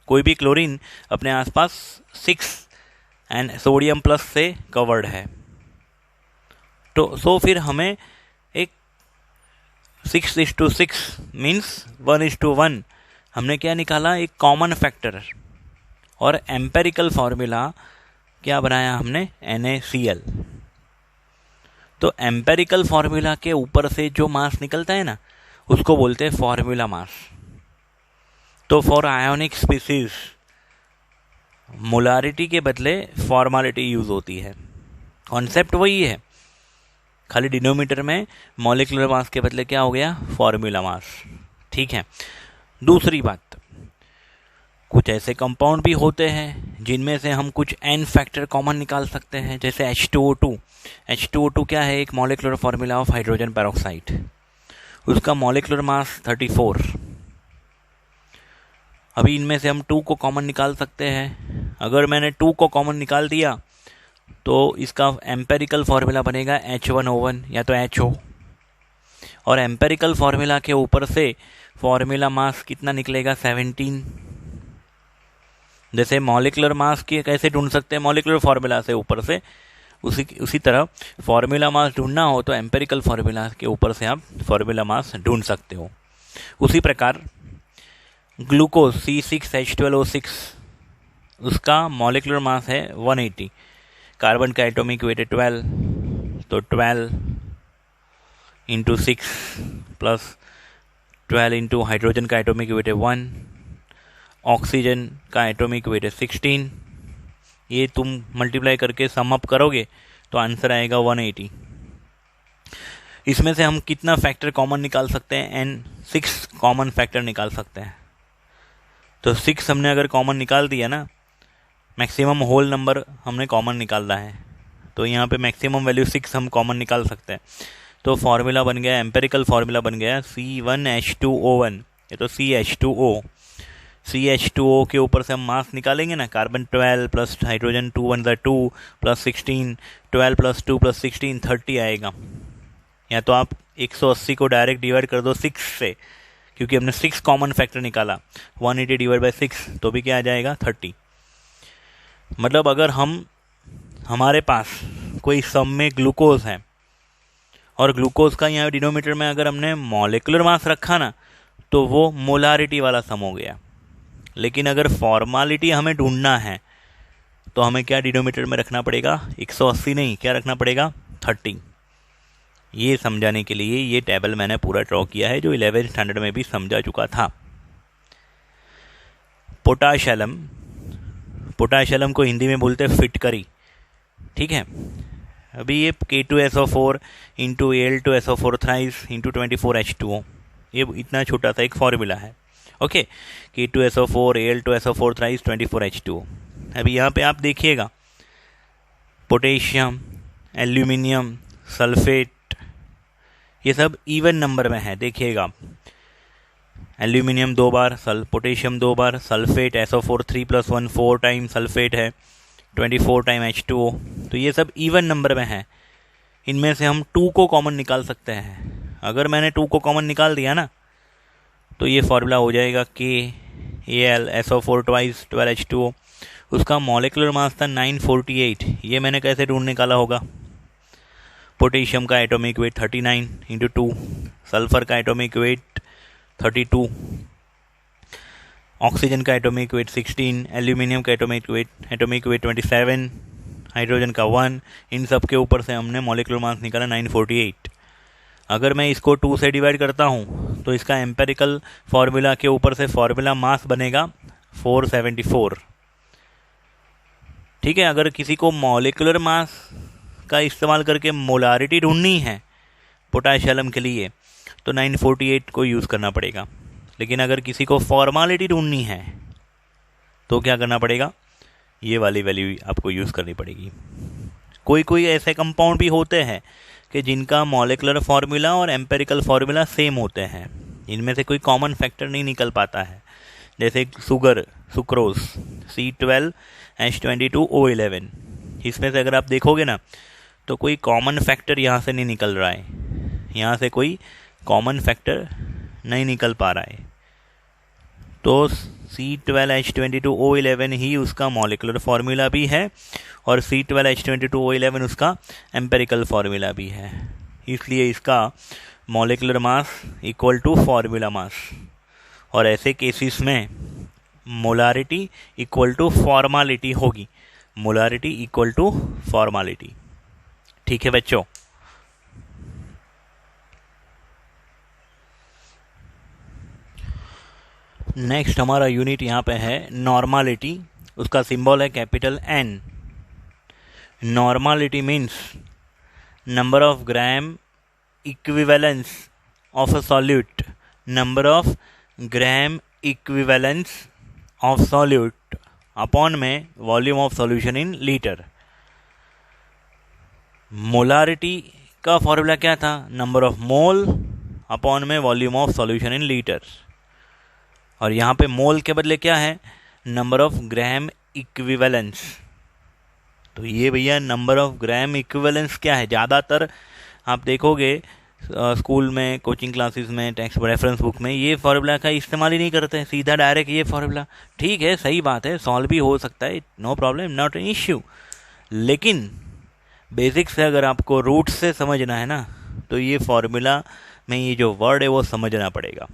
कोई भी क्लोरीन अपने आसपास 6 एंड सोडियम प्लस से कवर्ड है। तो फिर हमें एक 6:6 मीन्स 1:1। हमने क्या निकाला, एक कॉमन फैक्टर। और एम्पेरिकल फॉर्मूला क्या बनाया हमने, NaCl। तो एम्पेरिकल फॉर्मूला के ऊपर से जो मास निकलता है ना, उसको बोलते हैं फॉर्मूला मास। तो फॉर आयोनिक स्पीसीज मोलारिटी के बदले फॉर्मालिटी यूज होती है। कॉन्सेप्ट वही है, खाली डिनोमीटर में मॉलिक्यूलर मास के बदले क्या हो गया, फॉर्मूला मास। ठीक है। दूसरी बात, कुछ ऐसे कंपाउंड भी होते हैं जिनमें से हम कुछ n फैक्टर कॉमन निकाल सकते हैं, जैसे H2O2। H2O2 क्या है, एक molecular formula of hydrogen peroxide. उसका मॉलिक्यूलर मास 34। अभी इनमें से हम 2 को कॉमन निकाल सकते हैं। अगर मैंने 2 को कॉमन निकाल दिया तो इसका एम्पेरिकल फॉर्मूला बनेगा H1O1 या तो HO। और एम्पेरिकल फॉर्मूला के ऊपर से फॉर्मूला मास कितना निकलेगा, 17। जैसे मॉलिक्यूलर मास की कैसे ढूंढ सकते हैं, मॉलिक्यूलर फॉर्मूला से ऊपर से, उसी तरह फॉर्मूला मास ढूंढना हो तो एम्पेरिकल फॉर्मूला के ऊपर से आप फॉर्मूला मास ढूंढ सकते हो। उसी प्रकार ग्लूकोज C6H12O6, उसका मॉलिक्यूलर मास है 180। कार्बन का एटॉमिक वेट है 12, तो 12 इंटू 6 प्लस 12 इंटू हाइड्रोजन का एटॉमिक वेट है 1, ऑक्सीजन का एटॉमिक वेट है 16। ये तुम मल्टीप्लाई करके सम अप करोगे तो आंसर आएगा 180। इसमें से हम कितना फैक्टर कॉमन निकाल सकते हैं, N6 कॉमन फैक्टर निकाल सकते हैं। तो 6 हमने अगर कॉमन निकाल दिया ना, मैक्सिमम होल नंबर हमने कॉमन निकालना है, तो यहाँ पे मैक्सिमम वैल्यू 6 हम कॉमन निकाल सकते हैं। तो फॉर्मूला बन गया, एम्पेरिकल फॉर्मूला बन गया C1H2O1, ये तो CH2O के ऊपर से हम मास निकालेंगे ना, carbon 12 plus hydrogen 2 1 2 plus 16, 12 plus 2 plus 16 30 आएगा। या तो आप 180 को डायरेक्ट डिवाइड कर दो 6 से, क्योंकि हमने 6 कॉमन फैक्टर निकाला, 180 डिवाइड बाई 6 तो भी क्या आ जाएगा, 30। मतलब अगर हमारे पास कोई सम में ग्लूकोज है और ग्लूकोज का यहाँ डिनोमीटर में अगर हमने मॉलिक्यूलर मास रखा ना, तो वो मोलारिटी वाला सम हो गया। लेकिन अगर फॉर्मालिटी हमें ढूंढना है तो हमें क्या डिनोमीटर में रखना पड़ेगा, 180 नहीं, क्या रखना पड़ेगा, 30। ये समझाने के लिए ये टेबल मैंने पूरा ड्रॉ किया है, जो 11th स्टैंडर्ड में भी समझा चुका था। पोटाशियम को हिंदी में बोलते हैं फिटकरी। ठीक है। अभी ये K2SO4 into Al2SO4 thrice into 24H2O, ये इतना छोटा सा एक फॉर्मूला है। Okay, K2SO4 Al2SO4 thrice 24H2O। अभी यहाँ पे आप देखिएगा, पोटेशियम, एल्यूमिनियम, सल्फेट, ये सब इवन नंबर में है। देखिएगा, एल्यूमिनियम 2 बार, पोटेशियम 2 बार, सल्फेट SO4 3 + 1 4 टाइम सल्फेट है, 24 टाइम H2O। तो ये सब इवन नंबर में है। इनमें से हम 2 को कॉमन निकाल सकते हैं। अगर मैंने 2 को कॉमन निकाल दिया ना, तो ये फॉर्मूला हो जाएगा KAl SO4 ट्वाइस 12H2O। उसका मॉलिक्यूलर मास था 948। ये मैंने कैसे ढूंढ निकाला होगा, पोटेशियम का एटॉमिक वेट 39 इंटू 2, सल्फर का एटॉमिक वेट 32, ऑक्सीजन का एटॉमिक वेट 16, एल्यूमिनियम का एटॉमिक वेट 27, हाइड्रोजन का 1, इन सब के ऊपर से हमने मॉलिक्यूलर मास निकाला 948। अगर मैं इसको 2 से डिवाइड करता हूँ तो इसका एम्पेरिकल फॉर्मूला के ऊपर से फॉर्मूला मास बनेगा 474। ठीक है। अगर किसी को मॉलिक्यूलर मास का इस्तेमाल करके मोलारिटी ढूंढनी है पोटाशियम के लिए तो 948 को यूज़ करना पड़ेगा। लेकिन अगर किसी को फॉर्मालिटी ढूंढनी है तो क्या करना पड़ेगा, ये वाली वैल्यू आपको यूज़ करनी पड़ेगी। कोई ऐसे कंपाउंड भी होते हैं कि जिनका मॉलिक्यूलर फार्मूला और एम्पेरिकल फार्मूला सेम होते हैं, इनमें से कोई कॉमन फैक्टर नहीं निकल पाता है। जैसे सुक्रोज C12H22O11, इसमें से अगर आप देखोगे ना तो कोई कॉमन फैक्टर यहाँ से नहीं निकल रहा है, यहाँ से कोई कॉमन फैक्टर नहीं निकल पा रहा है। तो C12H22O11 ही उसका मॉलिक्यूलर फार्मूला भी है और C12H22O11 उसका एम्पेरिकल फार्मूला भी है। इसलिए इसका molecular mass equal to formula mass, और ऐसे केसेस में मोलारिटी इक्वल टू फॉर्मालिटी होगी, मोलारिटी इक्वल टू फॉर्मालिटी। ठीक है बच्चों। नेक्स्ट हमारा यूनिट यहाँ पे है नॉर्मालिटी, उसका सिंबल है capital N। Normality means number of gram equivalence of a solute, number of gram equivalence of solute upon में volume of solution in litre. Molarity का फॉर्मूला क्या था? नंबर ऑफ मोल अपॉन में volume of solution in litre, और यहाँ पे mole के बदले क्या है? Number of gram equivalence. तो ये भैया नंबर ऑफ ग्राम इक्विवेलेंस क्या है? ज़्यादातर आप देखोगे स्कूल में, कोचिंग क्लासेस में, टेक्स्ट रेफरेंस बुक में ये फार्मूला का इस्तेमाल ही नहीं करते हैं, सीधा डायरेक्ट ये फार्मूला। ठीक है, सही बात है, सॉल्व भी हो सकता है, no problem, not an issue, लेकिन बेसिक से अगर आपको रूट से समझना है ना, तो ये फार्मूला में ये जो वर्ड है वो समझना पड़ेगा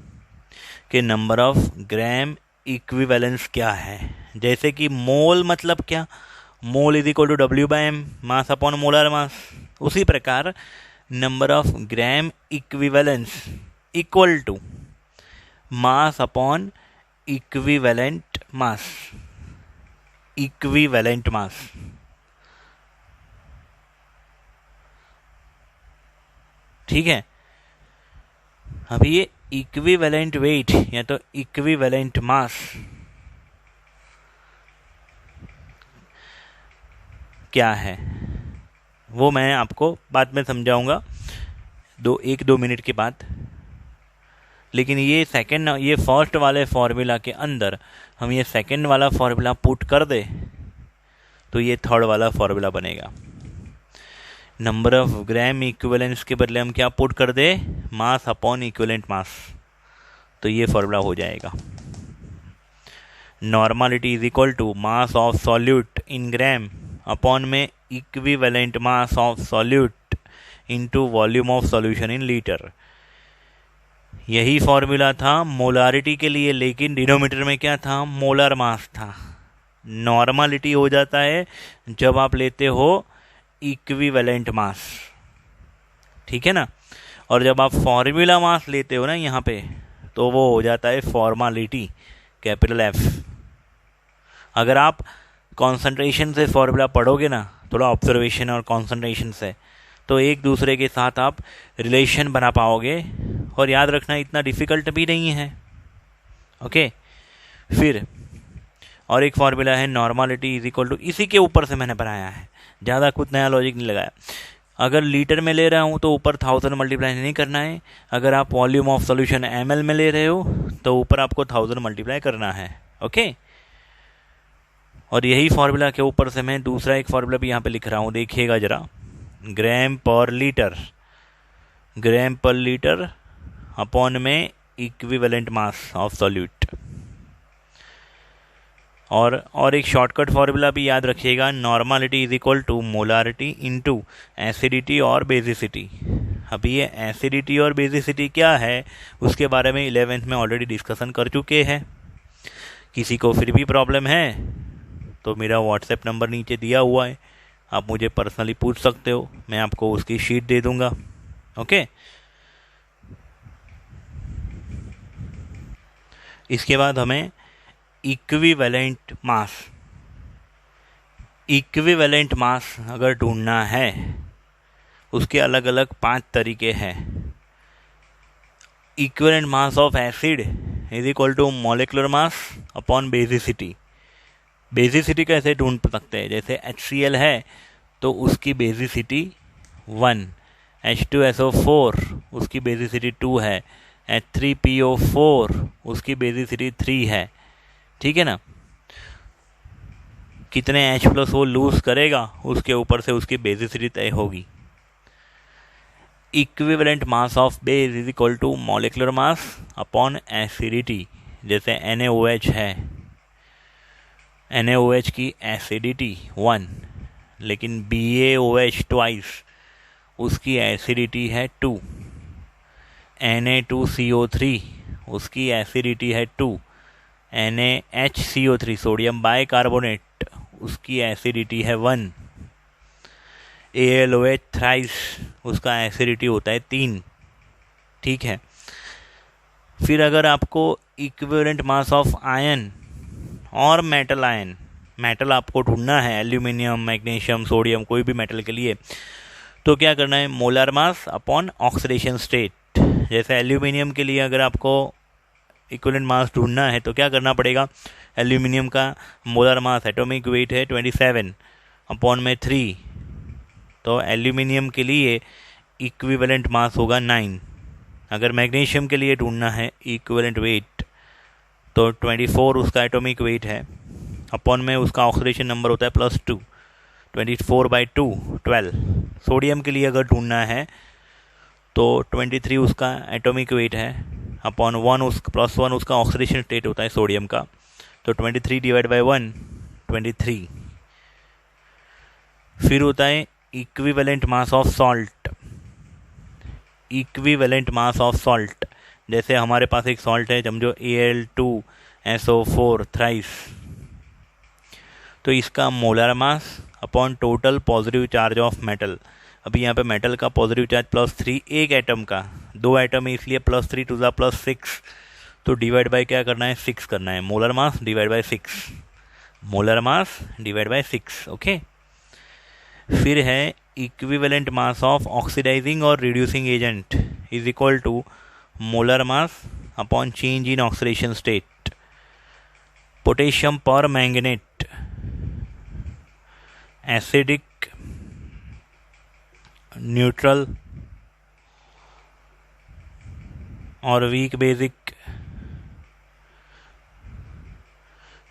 कि नंबर ऑफ ग्राम इक्विवेलेंस क्या है। जैसे कि मोल मतलब क्या? Mole is equal to W/m, mass upon molar mass. उसी प्रकार number of gram equivalence equal to mass upon equivalent mass, equivalent mass. ठीक है, अब ये इक्विवेलेंट वेट या तो इक्विवेलेंट मास क्या है वो मैं आपको बाद में समझाऊंगा, 1-2 मिनट के बाद। लेकिन ये फर्स्ट वाले फॉर्मूला के अंदर हम ये सेकंड वाला फॉर्मूला पुट कर दे तो ये थर्ड वाला फॉर्मूला बनेगा। नंबर ऑफ ग्राम इक्विवेलेंस के बदले हम क्या पुट कर दे? मास अपॉन इक्विवेलेंट मास, तो ये फॉर्मूला हो जाएगा। Normality is equal to mass of solute in gram upon में equivalent mass of solute into volume of solution in litre. यही फॉर्मूला था मोलारिटी के लिए, लेकिन डिनोमिनेटर में क्या था? मोलर मास था। नॉर्मालिटी हो जाता है जब आप लेते हो इक्विवेलेंट मास, ठीक है ना। और जब आप फॉर्मूला मास लेते हो ना यहाँ पे, तो वो हो जाता है फॉर्मालिटी, कैपिटल F। अगर आप कॉन्सेंट्रेशन से फॉर्मूला पढ़ोगे ना, थोड़ा ऑब्जर्वेशन और कॉन्सेंट्रेशन से, तो एक दूसरे के साथ आप रिलेशन बना पाओगे। और याद रखना, इतना डिफ़िकल्ट भी नहीं है। ओके, फिर और एक फॉर्मूला है नॉर्मालिटी इज इक्वल टू, इसी के ऊपर से मैंने बनाया है, ज़्यादा कुछ नया लॉजिक नहीं लगाया। अगर लीटर में ले रहा हूँ तो ऊपर 1000 मल्टीप्लाई नहीं करना है। अगर आप वॉल्यूम ऑफ सॉल्यूशन ml में ले रहे हो तो ऊपर आपको 1000 मल्टीप्लाई करना है। ओके, और यही फार्मूला के ऊपर से मैं दूसरा एक फार्मूला भी यहाँ पे लिख रहा हूँ, देखिएगा ज़रा। ग्राम per litre, gram per litre upon में इक्विवेलेंट मास ऑफ सॉल्यूट। और एक शॉर्टकट फार्मूला भी याद रखिएगा, normality is equal to molarity into acidity और बेसिसिटी। अभी ये एसिडिटी और बेसिसिटी क्या है उसके बारे में 11th में ऑलरेडी डिस्कशन कर चुके हैं। किसी को फिर भी प्रॉब्लम है तो मेरा व्हाट्सएप नंबर नीचे दिया हुआ है, आप मुझे पर्सनली पूछ सकते हो, मैं आपको उसकी शीट दे दूंगा। ओके, इसके बाद हमें इक्विवेलेंट मास, इक्विवेलेंट मास अगर ढूंढना है उसके अलग अलग 5 तरीके हैं। Equivalent mass of acid is equal to molecular mass upon basicity. Basicity कैसे ढूंढ सकते हैं? जैसे HCl है तो उसकी बेसिसिटी 1, H2SO4 उसकी बेसिसिटी 2 है, H3PO4 उसकी बेसिसिटी 3 है। ठीक है ना, कितने H+ वो लूज करेगा उसके ऊपर से उसकी बेसिसिटी तय होगी। Equivalent mass of base is equal to molecular mass upon acidity. जैसे NaOH है, NaOH की एसिडिटी 1, लेकिन BaOH ट्वाइस उसकी एसिडिटी है 2। Na2CO3 उसकी एसिडिटी है 2। NaHCO3 सोडियम बाइकार्बोनेट उसकी एसिडिटी है 1। AlOH थ्राइस उसका एसिडिटी होता है 3। ठीक है। फिर अगर आपको इक्विवेलेंट मास ऑफ आयन और मेटल आयन, मेटल आपको ढूंढना है, एल्यूमिनियम, मैग्नीशियम, सोडियम, कोई भी मेटल के लिए, तो क्या करना है, molar mass upon oxidation state. जैसे एल्यूमिनियम के लिए अगर आपको इक्विवेलेंट मास ढूंढना है तो क्या करना पड़ेगा, एल्यूमिनियम का मोलर मास एटॉमिक वेट है 27 अपॉन में 3, तो एल्यूमिनियम के लिए इक्विवेलेंट मास होगा 9। अगर मैग्नीशियम के लिए ढूंढना है इक्विवेलेंट वेट तो 24 उसका एटॉमिक वेट है, अपॉन में उसका ऑक्सीडेशन नंबर होता है +2, 24/2 12। सोडियम के लिए अगर ढूंढना है तो 23 उसका एटॉमिक वेट है, अपॉन 1 +1 उसका ऑक्सीडेशन स्टेट होता है सोडियम का, तो 23/1 23। फिर होता है equivalent mass of salt. Equivalent mass of salt, जैसे हमारे पास एक सॉल्ट है समझो Al2SO4 थ्राइस, तो इसका molar mass upon total positive charge of metal. अभी यहाँ पे मेटल का पॉजिटिव चार्ज +3, एक एटम का, 2 एटम है इसलिए +3 टू द +6, तो डिवाइड बाय क्या करना है, 6 करना है, molar mass divide by 6, molar mass divide by 6। Okay. फिर है इक्विवेलेंट मास ऑफ ऑक्सीडाइजिंग और reducing agent is equal to molar mass upon change in oxidation state. Potassium permanganate acidic, neutral और weak basic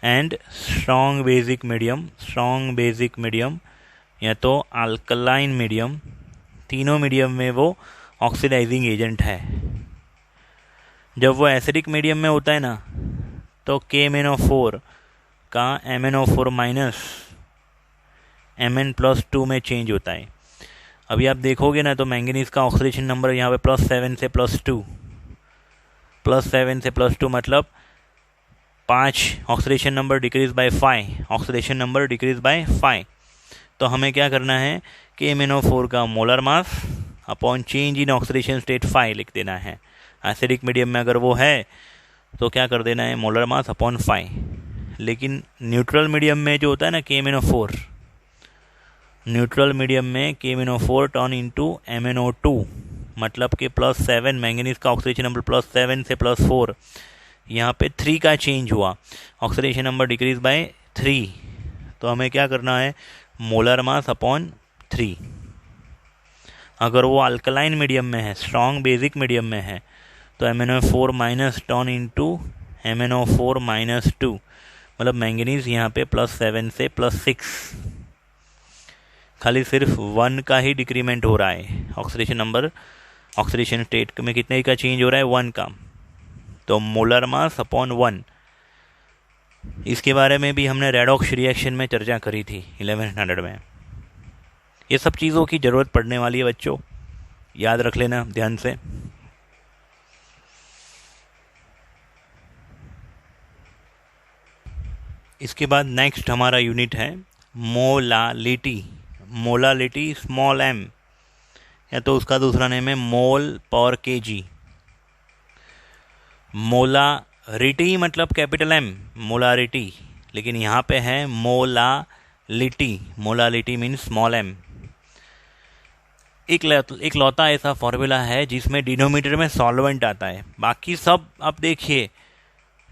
and strong basic medium, strong basic medium या तो alkaline medium, तीनों medium में वो oxidising agent है। जब वो acidic medium में होता है ना तो KMnO4 का MnO4 माइनस Mn+2 में चेंज होता है। अभी आप देखोगे ना तो मैंगनीज का ऑक्सीडेशन नंबर यहाँ पे +7 से +2, +7 से +2 मतलब 5, oxidation number decrease by 5, oxidation number decrease by 5। तो हमें क्या करना है कि MnO4 का molar mass upon change in oxidation state 5 लिख देना है। एसिडिक मीडियम में अगर वो है तो क्या कर देना है, मोलर मास अपॉन 5। लेकिन न्यूट्रल मीडियम में जो होता है ना KMnO4, न्यूट्रल मीडियम में KMnO4 टर्न इनटू MnO2, मतलब कि +7, मैंगनीज का ऑक्सीडेशन नंबर +7 से +4, यहाँ पे 3 का चेंज हुआ, ऑक्सीडेशन नंबर डिक्रीज बाय 3, तो हमें क्या करना है, मोलर मास अपॉन 3। अगर वो अल्कलाइन मीडियम में है, स्ट्रॉन्ग बेसिक मीडियम में है, तो MnO4 minus turn into MnO4 -2, मतलब मैंगनीज यहाँ पे +7 से +6, खाली सिर्फ 1 का ही डिक्रीमेंट हो रहा है, ऑक्सीडेशन नंबर, ऑक्सीडेशन स्टेट में कितने का चेंज हो रहा है, 1 का, तो मोलर मास अपॉन 1। इसके बारे में भी हमने रेडॉक्स रिएक्शन में चर्चा करी थी 1100 में। ये सब चीज़ों की ज़रूरत पड़ने वाली है बच्चों, याद रख लेना ध्यान से। इसके बाद नेक्स्ट हमारा यूनिट है मोलालिटी। मोलालिटी स्मॉल m, या तो उसका दूसरा नेम है मोल पर kg। मोलारिटी मतलब कैपिटल M, मोलारिटी, लेकिन यहाँ पे है molality. Molality means small m। एक लौता ऐसा फॉर्मूला है जिसमें डिनोमीटर में सॉल्वेंट आता है, बाकी सब आप देखिए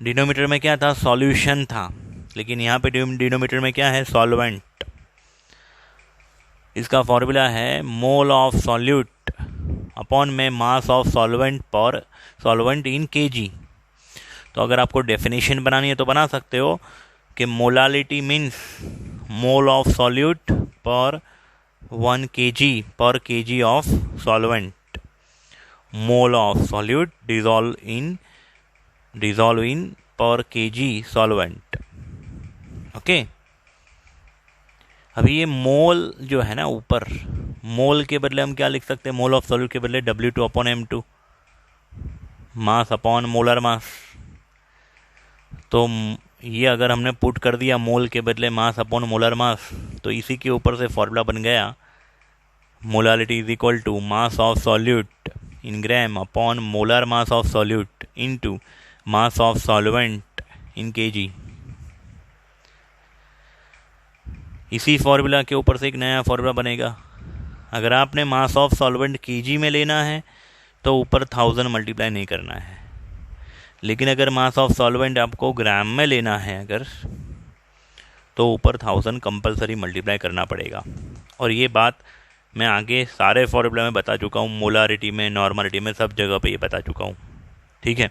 डिनोमीटर में क्या था, सॉल्यूशन था, लेकिन यहाँ पे डिनोमीटर में क्या है, सॉल्वेंट। इसका फॉर्मूला है मोल ऑफ सॉल्यूट अपॉन में मास ऑफ सॉल्वेंट पर सॉल्वेंट इन kg। तो अगर आपको डेफिनेशन बनानी है तो बना सकते हो कि molality means mole of solute पर 1 kg पर kg of solvent. Mole of solute dissolve इन पर kg सॉल्वेंट। ओके। अभी ये मोल जो है ना ऊपर, मोल के बदले हम क्या लिख सकते हैं, मोल ऑफ सॉल्यूट के बदले W2/m2, मास अपॉन मोलर मास। तो ये अगर हमने पुट कर दिया मोल के बदले मास अपॉन मोलर मास, तो इसी के ऊपर से फॉर्मूला बन गया molality is equal to mass of solute in gram upon molar mass of solute into mass of solvent in KG. इसी फॉर्मूला के ऊपर से एक नया फॉर्मूला बनेगा। अगर आपने मास ऑफ सॉल्वेंट केजी में लेना है तो ऊपर 1000 मल्टीप्लाई नहीं करना है, लेकिन अगर मास ऑफ सॉल्वेंट आपको ग्राम में लेना है अगर, तो ऊपर 1000 कंपलसरी मल्टीप्लाई करना पड़ेगा। और ये बात मैं आगे सारे फॉर्मूला में बता चुका हूँ, मोलारिटी में, नॉर्मलिटी में, सब जगह पे ये बता चुका हूँ। ठीक है,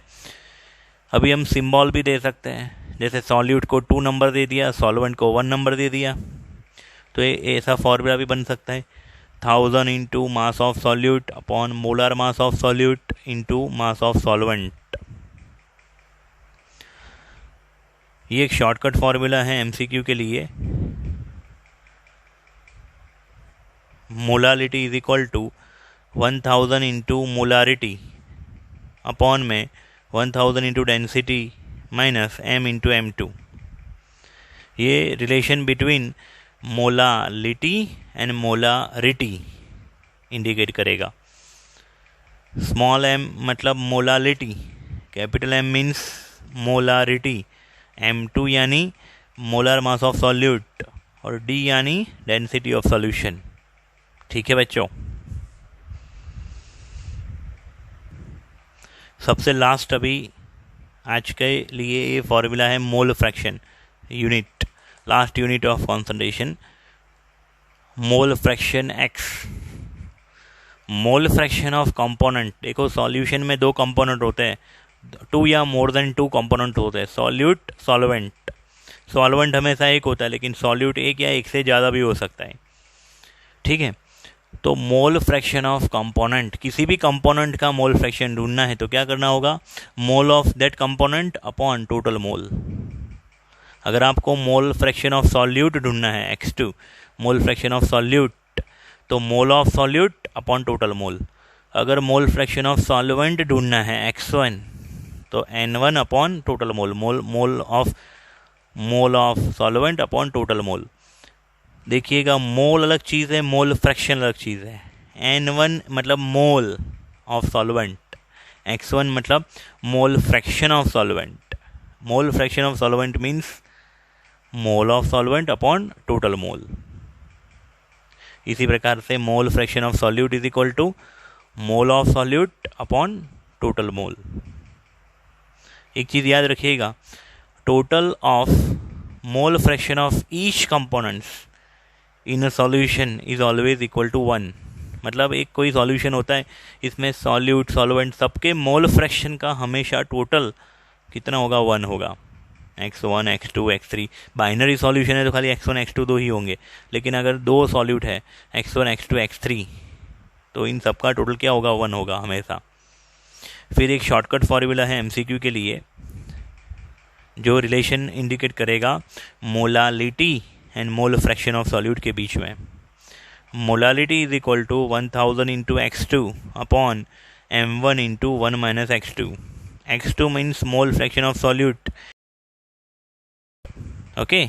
अभी हम सिंबल भी दे सकते हैं, जैसे सॉल्यूट को 2 नंबर दे दिया, सॉल्वेंट को 1 नंबर दे दिया, तो ये ऐसा फॉर्मूला भी बन सकता है 1000 into mass of solute upon molar mass of solute into mass of solvent. ये एक शॉर्टकट फॉर्मूला है एमसीक्यू के लिए। Molality is equal to 1000 into molarity upon में 1000 into density minus m into m2। ये relation between molality and molarity indicate करेगा। Small m मतलब molality, capital M means molarity, m2 यानी मोलर मास ऑफ सॉल्यूट और d यानी density of solution. ठीक है बच्चों, सबसे लास्ट अभी आज के लिए ये फॉर्मूला है mole fraction unit, last unit of concentration, mole fraction x। Mole fraction of component, देखो सॉल्यूशन में 2 कंपोनेंट होते हैं, 2 या मोर देन 2 कंपोनेंट होते हैं, सॉल्यूट सॉल्वेंट। सॉल्वेंट हमेशा एक होता है, लेकिन सॉल्यूट एक या एक से ज़्यादा भी हो सकता है। ठीक है, तो मोल फ्रैक्शन ऑफ कंपोनेंट, किसी भी कंपोनेंट का मोल फ्रैक्शन ढूंढना है तो क्या करना होगा, mole of that component upon total मोल। अगर आपको मोल फ्रैक्शन ऑफ सॉल्यूट ढूंढना है x2, mole fraction of solute, तो मोल ऑफ सॉल्यूट अपॉन टोटल मोल। अगर मोल फ्रैक्शन ऑफ सॉल्वेंट ढूंढना है x1, तो n1 upon total mole, mole of solvent upon total मोल। देखिएगा, मोल अलग चीज़ है, मोल फ्रैक्शन अलग चीज़ है। n1 मतलब मोल ऑफ सॉल्वेंट, x1 मतलब mole fraction of solvent. Mole fraction of solvent means mole of solvent upon total mole. इसी प्रकार से mole fraction of solute is equal to mole of solute upon total mole. एक चीज़ याद रखिएगा, total of mole fraction of each components in a solution is always equal to 1। मतलब एक कोई सॉल्यूशन होता है, इसमें सॉल्यूट सॉल्वेंट सबके मोल फ्रैक्शन का हमेशा टोटल कितना होगा, 1 होगा। x1 x2 x3, binary solution है तो खाली x1 x2 2 ही होंगे, लेकिन अगर 2 सॉल्यूट है x1 x2 x3, तो इन सबका टोटल क्या होगा, 1 होगा हमेशा। फिर एक शॉर्टकट फॉर्मूला है एमसीक्यू के लिए जो रिलेशन इंडिकेट करेगा molality and mole fraction of solute के बीच में। Molality is equal to 1000 into x2 upon m1 into 1 minus x2। x2 means mole fraction of solute, okay.